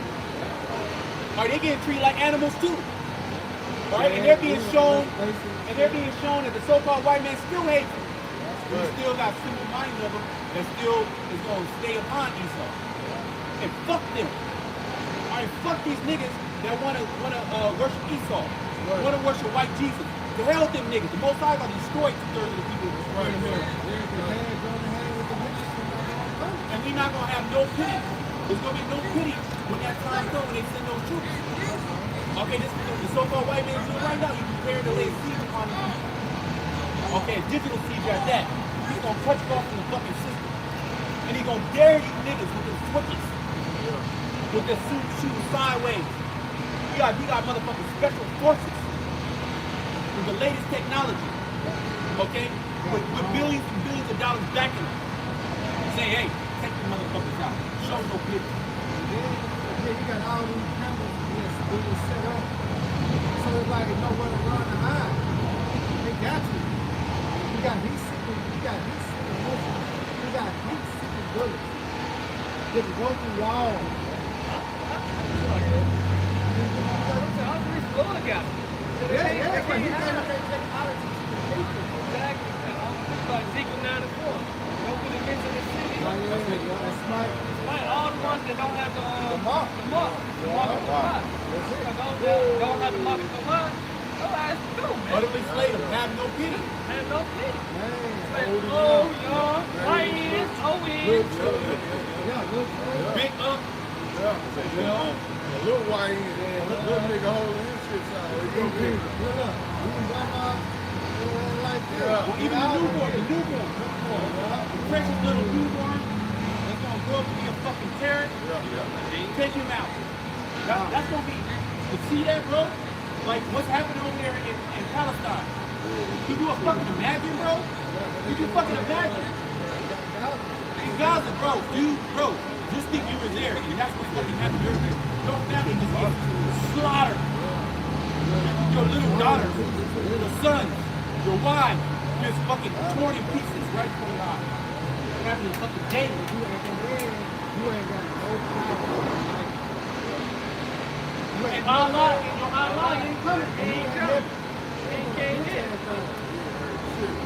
Are they getting treated like animals too? All right, and they're being shown that the so-called white man still hates them. We still got simple minds of them that still is going to stay upon Esau. And fuck them. All right, fuck these niggas that want to worship Esau, want to worship white Jesus. To hell with them niggas. The Most High going to destroy 2/3 of the people in America. And we not going to have no pity. There's going to be no pity when that time comes when they send those troops. Okay, this is the so-called white man doing right now. He's preparing to lay siege upon the people. Okay, digital siege at that. He's going to cut you off from the fucking system. And he's going to dare you niggas with the switches. With the suit shooting sideways. We got motherfucking special forces. With the latest technology. Okay? With billions and billions of dollars backing them. Say, hey, take the motherfuckers out. Show no pity. You got all these cameras being set up. So it's like you know where to run and hide. They got you. You got heat-seeking bullets. They can go through walls. Florida got it. Yeah, but he got that technology to the people. Exactly. Like Ezekiel 9 and 4. Go to the gates of the city. That's smart. Like all the ones that don't have the mark. The mark of the lot. Don't have the mark of the lot. Go ask them, man. Utterly slave them. Have no pity. Have no pity. Man. Oh, y'all. Right in. Oh, in. Yeah, look. Big up. You know, a little white, little nigga holding his shit out. Look, even grandma, like this. Well, even the newborn. The precious little newborn that's going to grow up to be a fucking terror. Take him out. That's going to be, you see that, bro? Like, what's happening over there in Palestine? Can you fucking imagine, bro? Can you fucking imagine? In Gaza, bro, just think you were there, and that's what's fucking happening earlier. Your family just gets slaughtered. Your little daughters, your sons, your wives, just fucking torn in pieces right before your eyes. It happens fucking daily. You ain't got no power. And Allah ain't coming. He ain't coming. He can't get it.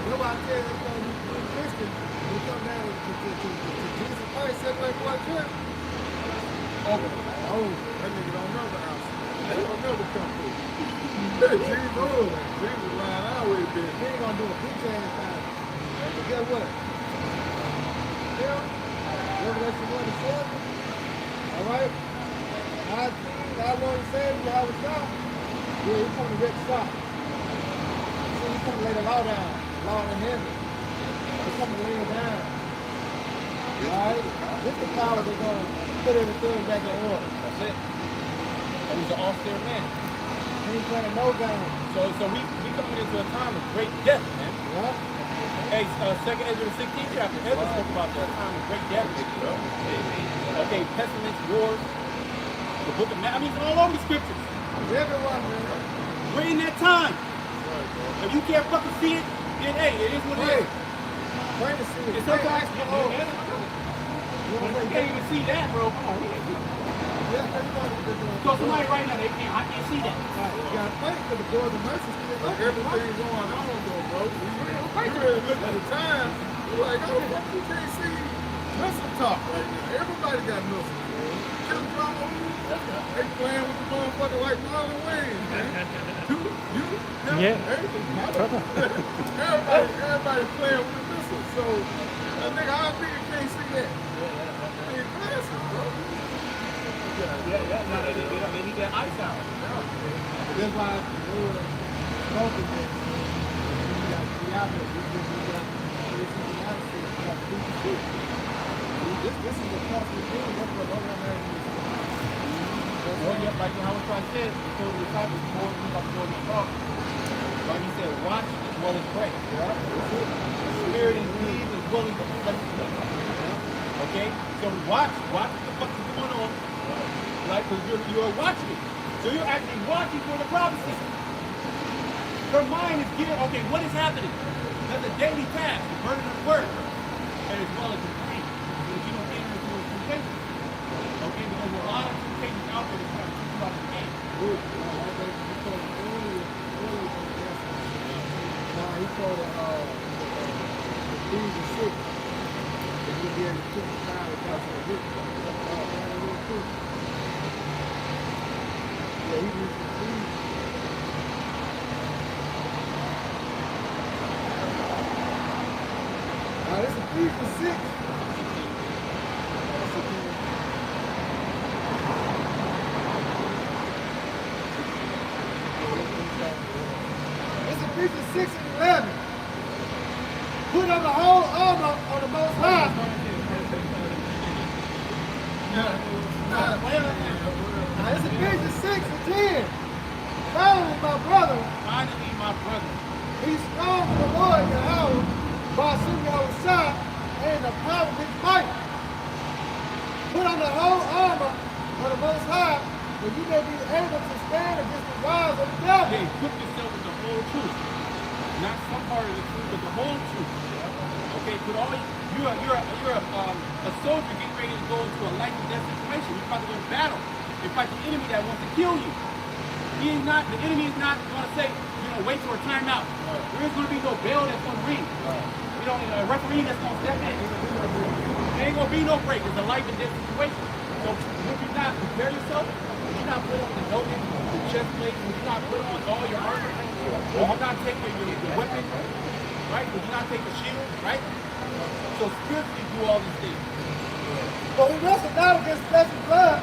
Nobody cares if you're a Christian. You come down to Jesus Christ, separate one trip. Oh, that nigga don't know the house. They don't never come through. Jesus line always been. He ain't gonna do a preach ass time. But guess what? Yeah. Revelation 1 and 7. All right. I want to say you how it's done. Yeah, he come to wreck shop. So he come to lay the law down. Law in heaven. He come to lay it down. Alright? This is the power they're gonna put everything back in order. That's it. And he's an austere man. He ain't playing no game. So we coming into a time of great death, man. Yeah? Hey, 2nd Ezra, the 16th chapter, Ezra spoke about the time of great death. Okay, pestilence, wars, the book of I mean, it's all over the scriptures. Everyone, man. We're in that time. If you can't fucking see it, then hey, it is what it is. Bring the seed. It's sometimes, you can't even see that, bro. Come on. So somebody right now, I can't see that. You gotta pray because the doors of mercy still Like everything going on though, bro. You really look at the time, you're like, oh, fuck, you can't see missile top right now. Everybody got missiles, bro. Kill drama. They playing with the motherfucker like Marlon Wayne, man. Everybody playing with the missiles. So, that nigga, how big can't see that? They need glasses, bro. Yeah, no, they need that ice out. That's why the Lord spoke to them. You got to be out there. This is a costly thing. That's what I'm saying. Well, yeah, like how I said, before the disciples, before we talk, like he said, watch as well as pray. Spirit and deed as well as the flesh. Okay? So watch what the fuck is going on. Like, because you're watching it. So you're actually watching for the prophecy. Your mind is getting, okay, what is happening? That's a daily task, the burden of work, and as well as the praying. So that you don't enter into a temptation. Okay, because there are a lot of temptations out there that's trying to keep you out of the game. He told Ephesians 6 that you'll be able to keep the time without your written. Yeah, he was Ephesians. Now this is Ephesians 6. This is Ephesians 6 and 11. Put on the whole armor on the Most High. Now this is Ephesians 6 and 10. Finally, my brother, be strong in the Lord your hour, by shooting your shot and the power of his might. Put on the whole armor of the Most High, that you may be able to stand against the wiles of the devil. Okay, equip yourself with the whole truth. Not some part of the truth, but the whole truth. Okay, put all you're a soldier getting ready to go into a life and death situation. You're about to go to battle and fight the enemy that wants to kill you. The enemy is not going to say, wait for a timeout. There is going to be no bell that's going to ring. A referee that's going to step in. There ain't going to be no break. It's a life and death situation. So if you not prepare yourself, if you not put on the helmet, the chest plate, if you not put on all your armor, if you not take your weapon, right? If you not take the shield, right? So spiritually do all these things. But we wrestle not against flesh and blood,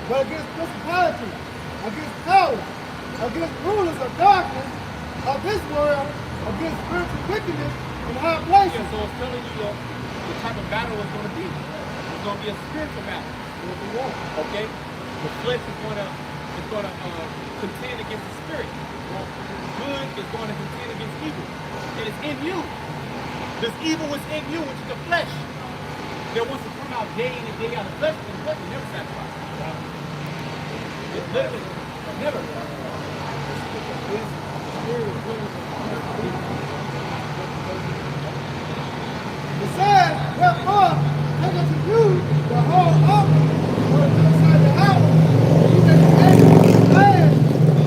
but against principalities, against powers, against rulers of darkness of this world, against spiritual wickedness in high places. Yeah, so it's telling you the type of battle it's going to be. It's going to be a spiritual battle. Okay? The flesh is going to contend against the spirit. Good is going to contend against evil. And it's in you. This evil is in you, which is the flesh. That wants to come out day in and day out. The flesh will never satisfy. It's literally never. It says, wherefore, take unto you the whole armor for the inside the hour, that you may be able to stand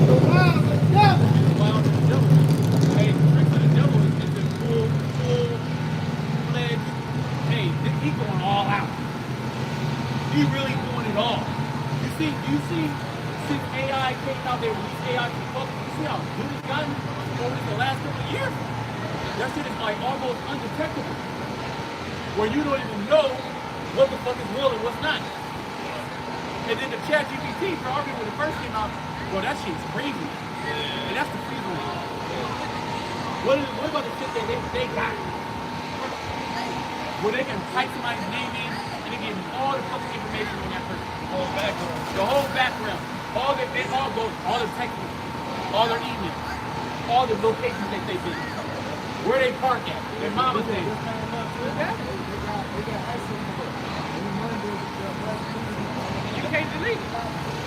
the wiles of the devil. The wiles of the devil. Hey, the tricks of the devil is in full-fledged. Hey, he going all out. He really doing it all. You see, since AI came out, they released AI to fuck. You see how good it's gotten over the last couple of years? That shit is like almost undetectable. Where you don't even know what the fuck is real and what's not. And then the chat GPT, for arguing when it first came out, bro, that shit's crazy. And that's the free one. What about the shit that they got? Where they can type somebody's name in and they give you all the fucking information on that person. The whole background. All their texts, all their emails, all the locations that they've been, where they park at, their mama's name. You can't delete it.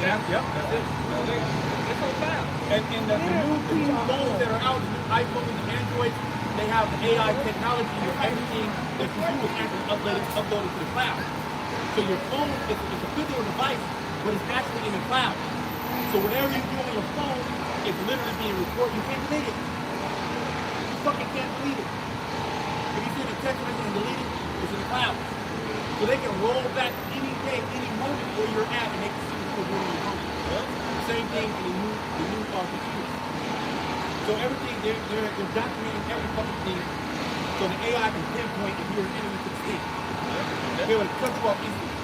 Yeah, yep, that's it. It's on file. And the new phones that are out, the new iPhones and Androids, they have the AI technology where everything that you do is actually uploaded to the cloud. So your phone is a physical device, but it's actually in the cloud. So whatever you do on your phone is literally being recorded. You can't delete it. You fucking can't delete it. If you send a text message and delete it, it's in the cloud. So they can roll back any day, any moment where you're at, and they can see what you're doing on your phone. Same thing in the new computers. So everything, they're documenting every fucking thing, so the AI can pinpoint if you're an enemy to the state. They'll be able to cut you off instantly.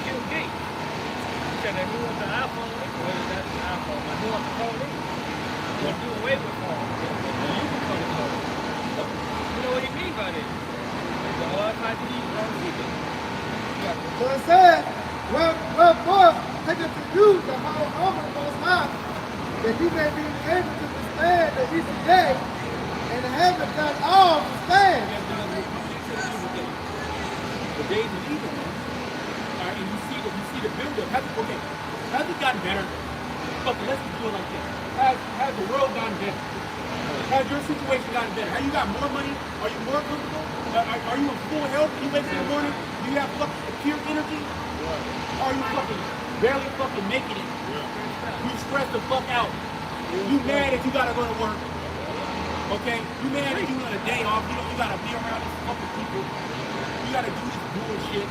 Bill Gates. He said that he wants the iPhone, whether that's the iPhone, but he wants the phone. He wants to do away with phone. You can phone the phone. You know what he means by this? The RFID secret. So it said, wherefore, taketh to you the whole armor most high, that he may be able to withstand the evil day, and having done all to stand. The days of evil. Alright, and you see the buildup. Has it gotten better? Okay, let's do it like this. Has the world gotten better? Has your situation gotten better? Have you got more money? Are you more comfortable? Are you in full health? You wake up in the morning? Do you have fucking pure energy? Or are you fucking barely fucking making it? You stressed the fuck out. You mad that you gotta go to work. Okay? You mad that you want a day off. You gotta be around these fucking people. You gotta do this bullshit.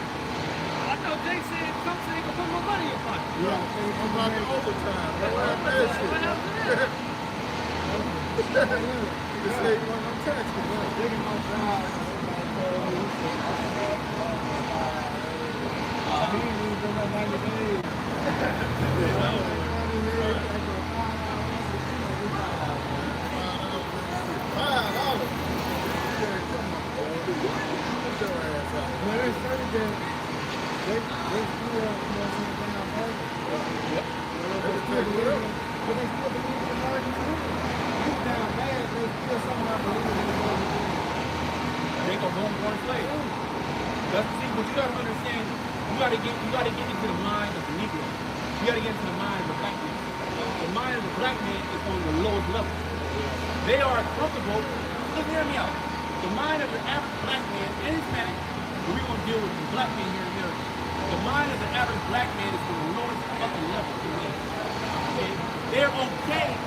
I know Jay said some say you can put more money in your pocket. Yeah, I'm about to overtime. That's What else is that? This ain't one of them taxes. They go home born slave. That's the thing, but you gotta understand, you gotta get into the mind of the Negro. You gotta get into the mind of the black man. The mind of the black man is on the lowest level. They are comfortable. Look, hear me out. The mind of the average black man and Hispanic, but we're gonna deal with the black man here in America. The mind of the average black man is on the lowest fucking level. Okay? They're okay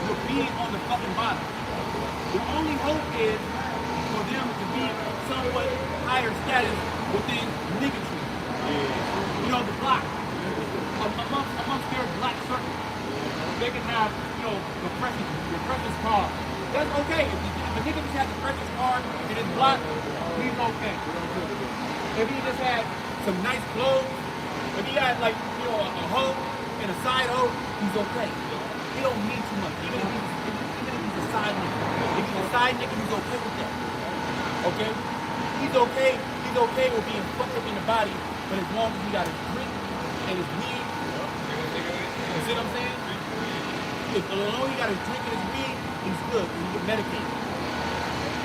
with being on the fucking bottom. The only hope is for them to be somewhat higher status within niggatry. You know, the block. Amongst their black circle. They can have, you know, the precious car. That's okay. If a nigga just has the precious car in his block, he's okay. If he just had some nice clothes, if he had like, you know, a hoe and a side hoe, he's okay. He don't need too much. Even if he's a side nigga. If he's a side nigga, he's okay with that. Okay? He's okay with being fucked up in the body, but as long as he got his drink and his weed, you see what I'm saying? As long as he got his drink and his weed, he's good. He can medicate.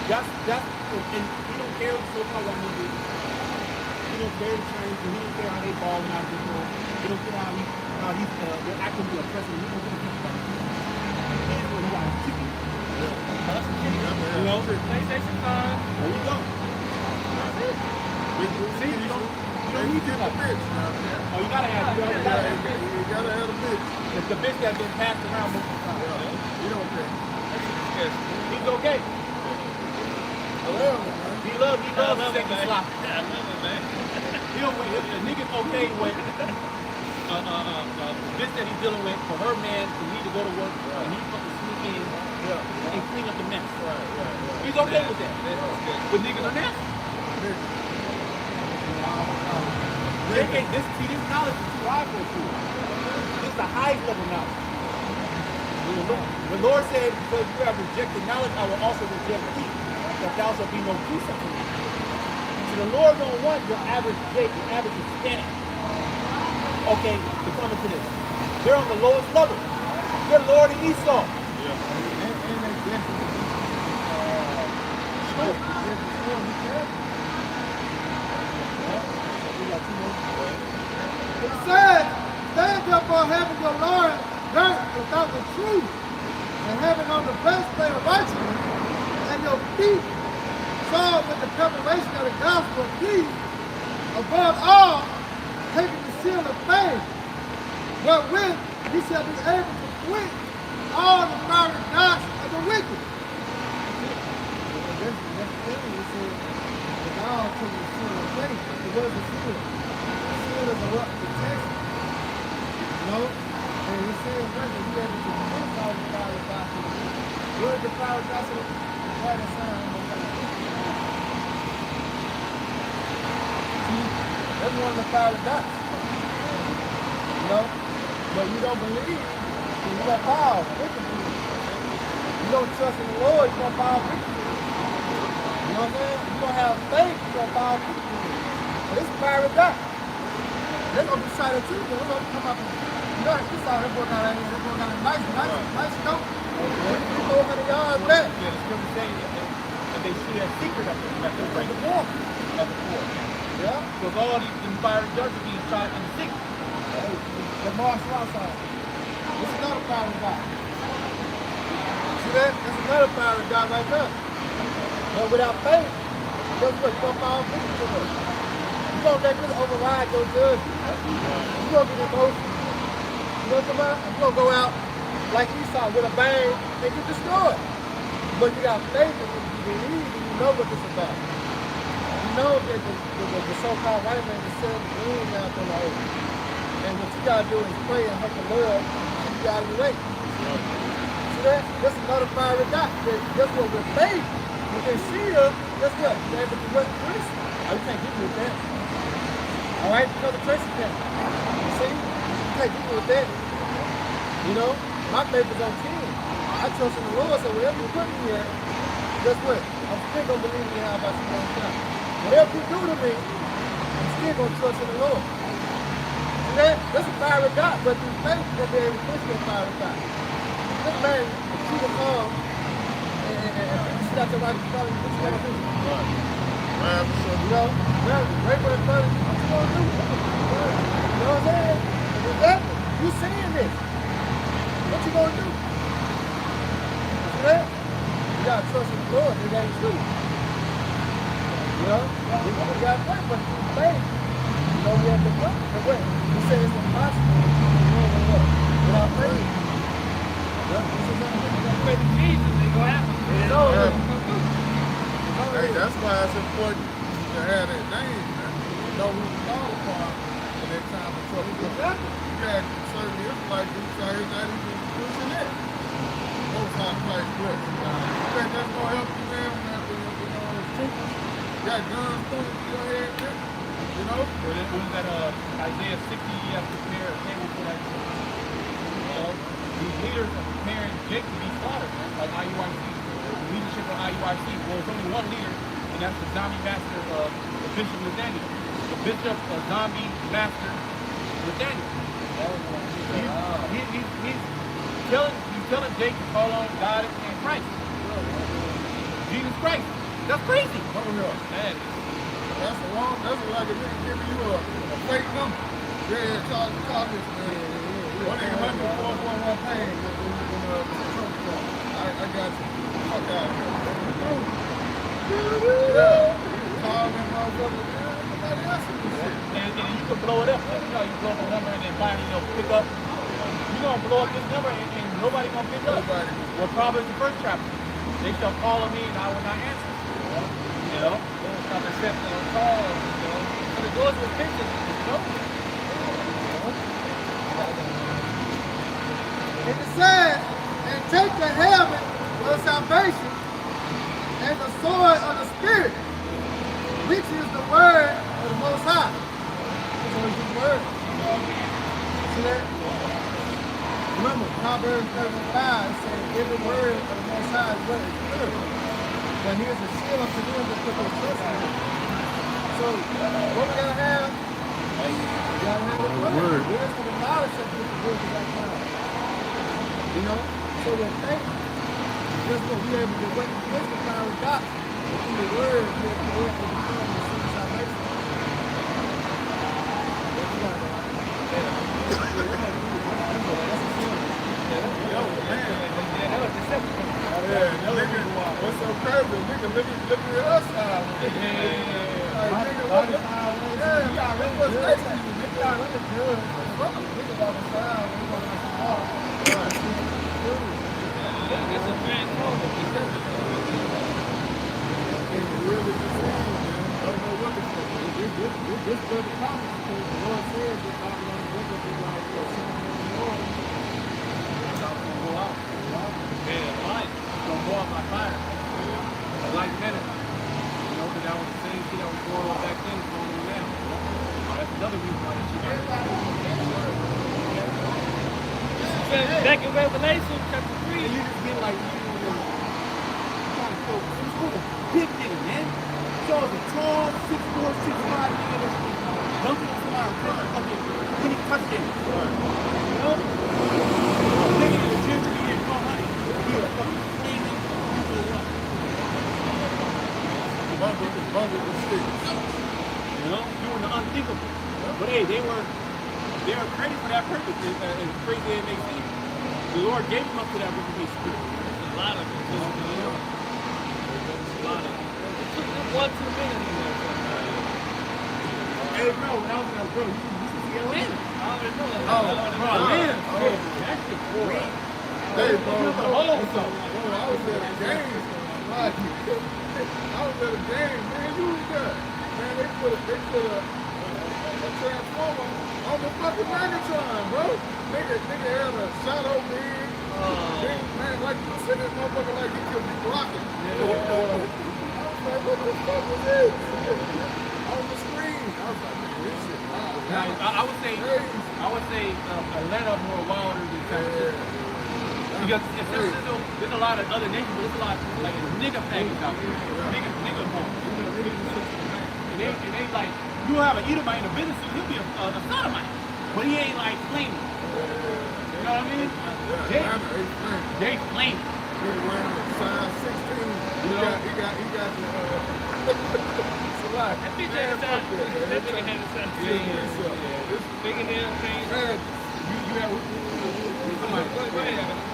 And he don't care what so-called white niggas. He don't care the Chinese, he don't care how they ball and how they go. He don't care how they're acting to a president. He don't give a fuck about it. He's what he got his chicken. You know? PlayStation 5. There you go. See, you don't need to get the bitch now. Oh, you gotta have it. You gotta have a bitch. It's the bitch that's been passed around most of the time. You don't care. He's okay. I love him, man. He loves second slop. I love it, man. The nigga's okay with bitch that he's dealing with, for her man to need to go to work, and he's supposed to sneak in and clean up the mess. He's okay with that. But niggas are nasty. This knowledge is too high for a fool. This is the highest level knowledge. The Lord said, because you have rejected knowledge, I will also reject thee, that thou shalt be no precept for me. So the Lord don't want your average Jake, your average Hispanic, okay, to come into this. They're on the lowest level. They're Lord and Esau. It said, stand therefore having your Lord girt without the truth, and having on the breastplate of righteousness, and your feet shod with the preparation of the gospel of peace, above all, taking the shield of faith, wherewith ye shall be able to quench all the fiery darts of the wicked. That's clearly it says, the God took the shield of faith. It was the shield. The shield is a what? Protection. You know? And it says right that you able to quench all the fiery darts of the wicked. What is the fiery darts of the wicked? Right aside. See, that's one of the fiery darts. You know? But you don't believe, so you got power, victory. You don't trust in the Lord, you don't power victory. You know what I'm saying? You don't have faith, you don't power victory. But it's fiery dark. They're gonna be shot at you, they're gonna come up and you know, you saw him working on a nice note. 400 yards back. Yeah, the scripture saying that they shoot a secret of it, that they're afraid of war. Of the war. Yeah. Because all these fiery darts are being shot in the secret. The martial arts side. It's another fiery dot. See that? That's another fiery dot right there. But without faith, guess what? You're going to fall victim to it. You're going to let this override your judgment. You're going to get emotional. You know what I'm talking about? You're going to go out like Esau with a bang and get destroyed. But you got faith and you believe and you know what this is about. You know that the so-called white man is selling the green out on the earth. And what you gotta do is pray and hope the Lord keep you out of the way. See that? That's another fiery dot. Guess what? With faith, with their shield, guess what? You're able to what? Trace. Oh, you can't get me with that. Alright? Because the trace can. You see? You can't get me with that. You know? My faith is on 10. I trust in the Lord, so whatever you put me in, guess what? I'm still gonna believe in how about you long time. Whatever you do to me, I'm still gonna trust in the Lord. That's a fiery dot, but through faith, you'll be able to push that fiery dot. This man, she will come and she got your right to follow you, what you gonna do? You know, right for the brother, what you gonna do? You know what I'm saying? Exactly. You seeing this. What you gonna do? See that? You gotta trust in the Lord, it ain't true. You know? You gotta pray, but through faith, you know we have to pray. But wait. He said it's impossible without faith. Faith in Jesus, they go happen. Hey, that's why it's important to have that name. You know who to call upon in that time of trouble. You got certain Israelites who say that even pushing it. Most high Christ bless. You think that's going to help you, man, when it's true? You got guns pointed to your head, man. You know? What is that, Isaiah 60, you have to prepare a table for that. You know, these leaders are preparing Jake to be slaughtered, like IUIC. The leadership of IUIC, well, there's only one leader, and that's the zombie master, the Bishop Nathaniel. The Bishop, zombie master, Nathaniel. He's telling Jake to call on God and Christ. Jesus Christ. That's crazy. Oh, yeah. Man. That's like a nigga giving you a fake number. Yeah, Charles, man. 1-800-411 pain. I got you. Fuck out of here. Yeah. Call them motherfuckers. Nobody answers this shit. And you can blow it up. You know, you blow up a number and then finally, pick up. You're going to blow up this number and nobody going to pick up. Well, Proverbs the first chapter. They shall call on me and I will not answer. You know? Stop accepting calls, you know. So the doors were fixed, you know? And it says, and take the helmet of salvation and the sword of the Spirit, which is the word of the Most High. So it's his word. See that? Remember, Proverbs 35 says, every word of the Most High is what is good. But here's a shield unto them that put their trust in him. So, what we gotta have? We gotta have the word. Where's the knowledge of the word of that kind? You know? So the faith, just what we able to wait against the power of God. But through the word, we have to work to become the sin of salvation. What you got, man? What's so crazy? Nigga looking at us now. Nigga, what's next to you? Nigga, look good. Nigga walking around. We going to walk. That's a transformer. It's really deceiving, man. I don't know what to say. This brother promised because the Lord said that God will only wake up and like, sit on the Lord. It's all gonna go out. Yeah, light. It's gonna go out by fire. Like medicine. You know, because that was the same shit that was going on back then, is going on now. That's another reason why this shit Back in Revelation chapter 3. And you just get like, trying to focus. Who's a big nigga, man? So it's a tall, 6'4", 6'5" nigga that's dunking on somebody and fucking winning touchdowns. You know? Nigga in the gym to be in 400. He a fucking flaming, you know what? Bundle with sticks. You know? Doing the unthinkable. But hey, they were created for that purpose, as crazy as it may seem. The Lord gave them up to that reputation. There's a lot of it. You know? There's a lot of it. One too many. Hey, bro, when I was in bro, you should see Atlanta. I already know that. Oh, bro, Atlanta. That shit great. Hey, bro, The whole song. I was at a game. I was at a game, man. You was there. Man, they put a transformer on the fucking Megatron, bro. Nigga had a shot over here. Man, like you said, this motherfucker like he could be blocking. Like, what the fuck was this? On the screen. I was like, man, this shit wild. I would say Atlanta more wilder than San Francisco. Because in San Francisco, there's a lot of other nations, but there's a lot like nigga package out there. Nigga born. And they like, you have an Edomite in a business suit, he'll be a sodomite. But he ain't like flaming. You know what I mean? They flaming. He wearing a size 16. He got the salon. That bitch had a size. That nigga had a size. Big in there, change. You have somebody. Go ahead.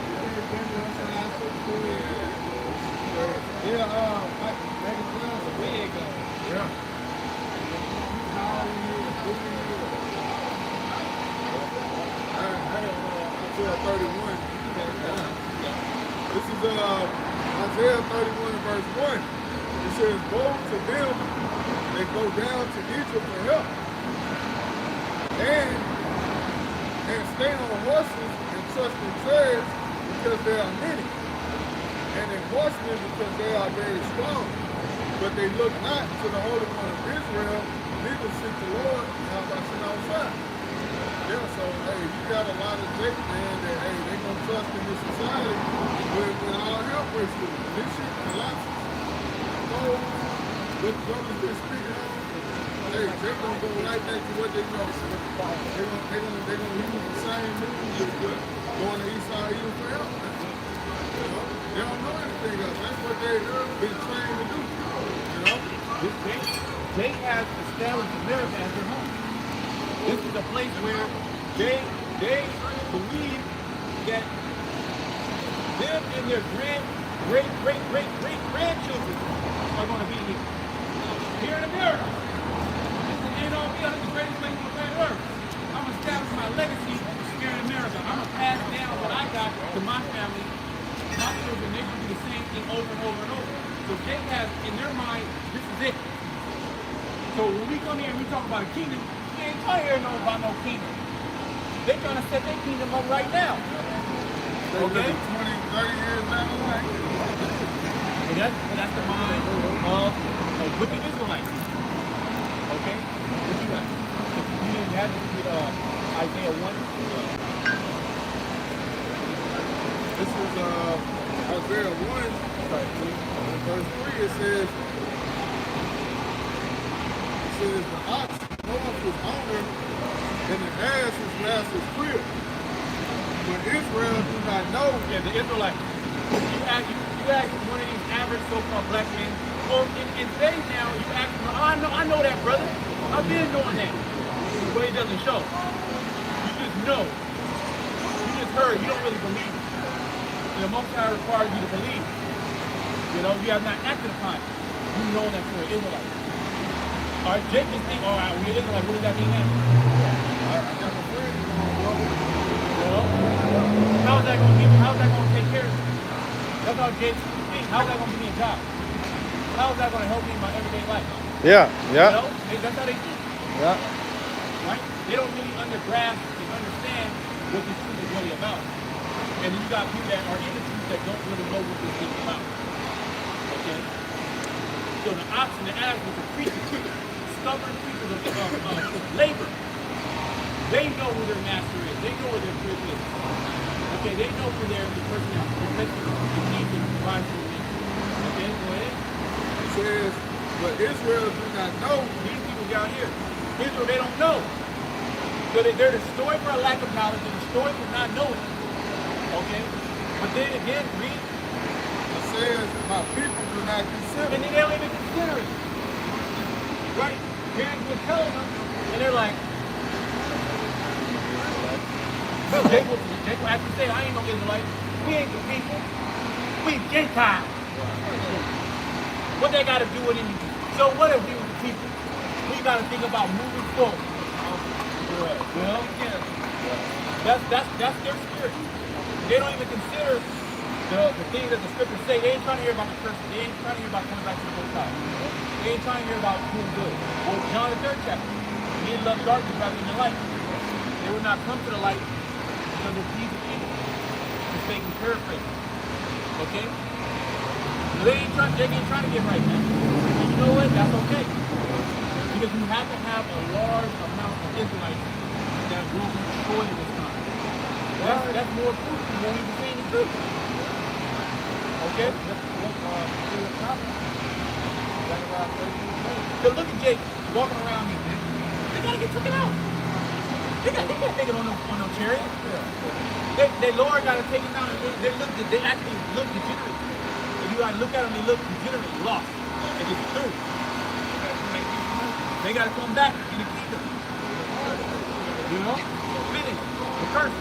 Isaiah 31. This is Isaiah 31 and verse 1. It says, woe to them that go down to Egypt for help, and stay on horses and trust in chariots because they are many, and in horsemen because they are very strong. But they look not to the Holy One of Israel, neither seek the Lord, how about sin outside. Yeah, so hey, you got a lot of Jake, man, that hey, they gonna trust in this society when all hell breaks through. This shit collapses. So what brothers been speaking on, hey, they gonna go right back to what they know. They gonna use the same moves as going to Esau even for help. You know? They don't know anything else. That's what they've been trained to do. You know? They have established America as their home. This is a place where they believe that them and their great grandchildren are going to be here in America. This is the NRB, the greatest place on planet Earth. I'm going to establish my legacy here in America. I'm going to pass down what I got to my family, my children. They can do the same thing over and over and over. So they have, in their mind, this is it. So when we come here and we talk about a kingdom, we ain't trying to hear about no kingdom. They're trying to set their kingdom up right now. They Okay? live 20, 30 years down the line. And that's the mind of wicked Israelites. Okay? What you got? You didn't have to read Isaiah 1. This is Isaiah 1, verse 3. It says, the ox knoweth his owner, and the ass his master's crib. But Israel do not know. Yeah, the Israelites. You ask one of these average so-called black men, or in today's now, you ask them, I know that, brother. I've been knowing that. But it doesn't show. You just know. You just heard. You don't really believe it. The Most High requires you to believe. You know, you have not acted upon it. You know that you're an Israelite. All right, Jake just think, all right, we're Israelite. What does that mean now? I got a friend brother. Well, how's that going to take care of you? That's how Jake thinks. How's that going to give me a job? How's that going to help me in my everyday life? Yeah, You know, that's how they think. yeah. Right? They don't really grasp and understand what this truth is really about. And then you got people that are in the truth that don't really know what this is about. Okay? So the ox and the ass was the creatures, stubborn creatures of labor. They know who their master is. They know where their crib is. Okay, they know who their the person is protecting the needs and provides for them. Okay, go ahead. It says, but Israel do not know. These people down here, Israel, they don't know. So they're destroyed for a lack of knowledge. They're destroyed for not knowing. Okay? But then again, read. It says, my people do not consider. And then they don't even consider it. Right? Parents were telling them, and they're like, Jake will actually say, I ain't no Israelite. We ain't the people. We Gentiles. What they got to do with anything? So what if we were the people? We got to think about moving forward. Well, yeah. That's their spirit. They don't even consider the things that the scriptures say. They ain't trying to hear about the person. They ain't trying to hear about coming back to the Most High. They ain't trying to hear about doing good. Well, John the 3rd chapter. Men love darkness rather than the light. They will not come to the light because of deeds of evil. Mistaken paraphrase. Okay? So they ain't trying to get right now. And you know what? That's okay. Because you have to have a large amount of Israelites that will be destroyed in this time. That's more proof than what we were saying is true. Okay? So look at Jake walking around here, man. They gotta get taken out. They can't take it on no chariot. They Lord gotta take it down. They actually look degenerate. If you gotta look at them, they look degenerate, lost. They get through. They gotta come back in the kingdom. You know? Finish. The curse.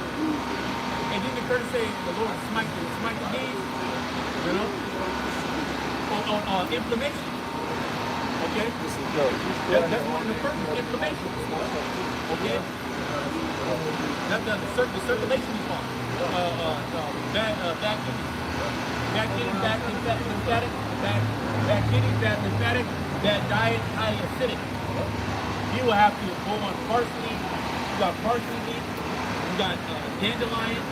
And then the curse say the Lord smite the knees. You know? On inflammation. Okay? That's one of the first inflammation. Okay? That's the circulation is off. Bad kidneys. Bad kidneys, bad lymphatic, bad kidneys, bad lymphatic, bad diet, highly acidic. You will have to go on parsley. You got parsley meat. You got dandelion.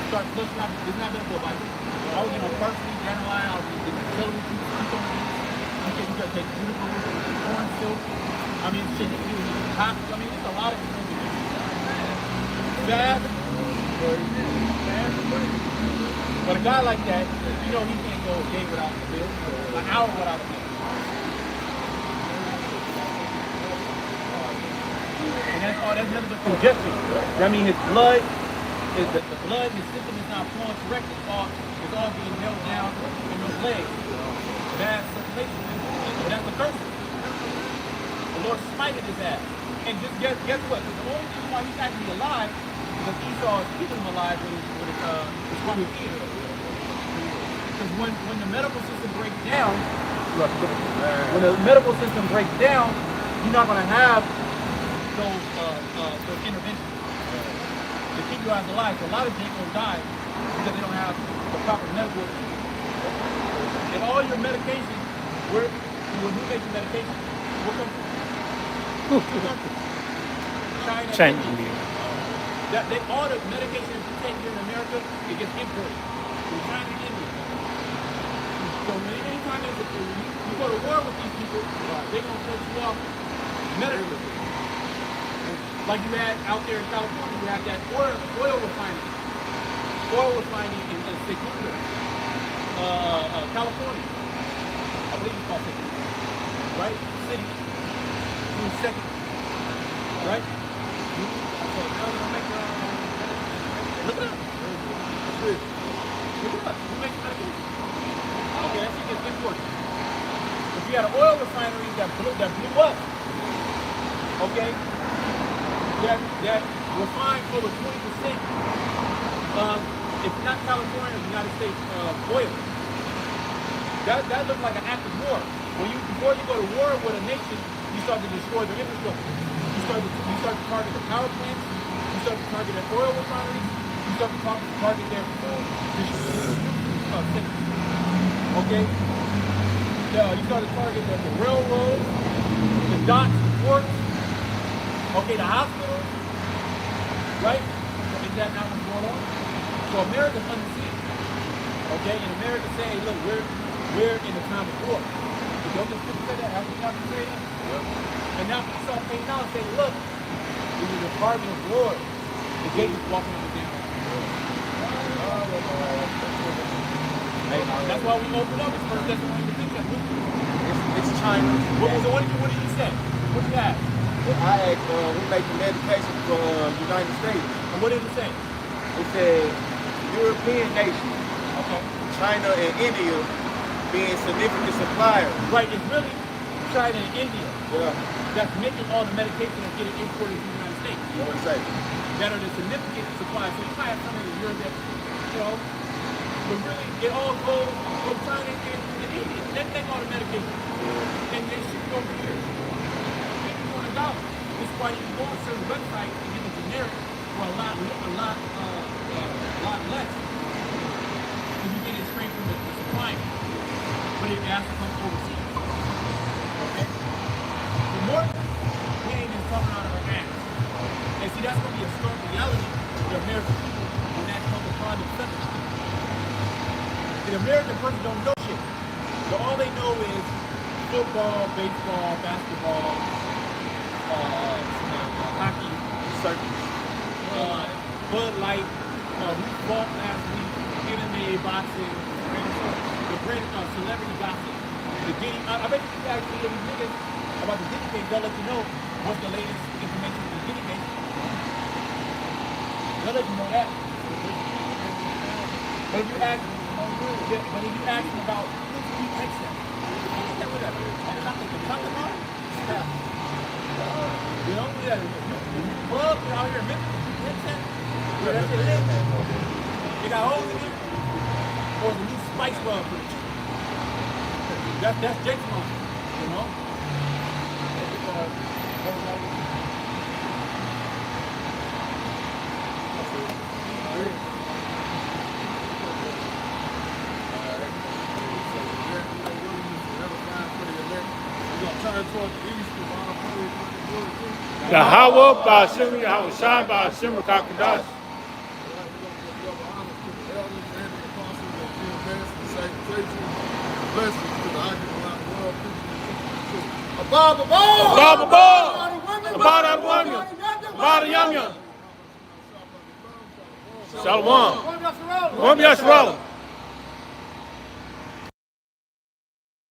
Start flushing out. It's not gonna go by. I was on parsley, dandelion. I was getting celery juice. Okay, you gotta take juniper, corn silk. I mean, shit. Hot. I mean, it's a lot of things. Bad. But a guy like that, you know, he can't go a day without a meal, an hour without a meal. And that's nothing but congestion. I mean, his blood, his system is not flowing correctly. It's all being held down in those legs. Bad circulation. And that's a curse. The Lord smited his ass. And just guess what? The only reason why he's actually alive is because Esau is keeping him alive with his one kid. Because when the medical system breaks down, you're not going to have those interventions to keep you alive. So a lot of people die because they don't have the proper medical attention. And all your medication, when you make your medication, what comes from? China. China. all the medication that you take here in America, it gets imported. We're trying to get it. So anytime you go to war with these people, they're going to cut you off medically. Like you had out there in California, you had that oil refining. Oil refining in Secunda, California. I believe it's called Secunda, right? City. June 2nd, right? So now we're going to make look it up. Look it up. Who makes medication? Okay, that shit gets imported. If you had an oil refinery that blew up, okay, that refined over 20% of, if not California, United States oil. That looked like an act of war. Before you go to war with a nation, you start to destroy the infrastructure. You start to target the power plants. You start to target their oil refineries. You start to target their food distribution. Okay? You start to target the railroads, the docks, the ports, okay, the hospitals, right? Is that not what's going on? So America's under siege. Okay? And America saying, look, we're in a time of war. You don't just say that, how can you say that? Yep. And now people start paying out and saying, look, this is a Department of War. The gate is walking up and down. That's why we opened up. It's first Thessalonians 2. It's China. What did you say? What did you ask? I asked, we making medication for United States. And what did it say? It said European nations, Okay. China and India being significant suppliers. Right, it's really China and India Yeah. that's making all the medication that's getting imported to the United States. What would say? That are the significant suppliers. So you might have some in Europe that, but really it all goes from China and India. They take all the medication and they ship it over here. $50. This is why you can go on certain websites and get the generic for a lot less. Because you get it straight from the supplier. But it has to come overseas. Okay? The more we ain't just coming out of our ass. And see, that's going to be a stark reality for the American people when that comes upon themselves. The American person don't know shit. So all they know is football, baseball, basketball, hockey, circus, Bud Light, we fought last week, MMA, boxing, celebrity gossip. The Diddy, I bet you guys see these niggas about the Diddy case, they'll let you know what's the latest information on the Diddy case. They'll let you know that. But if you ask them about who takes them, whatever. You know, clubs out here in Memphis, where that shit is. They got holes in it, or the new Spice Rub for the chicken. That's Jake's mom, you know? Yahweh, Ba'ashem, Yahweh Shai, Ba'ashem, Kakadash. Shalom. Shalom.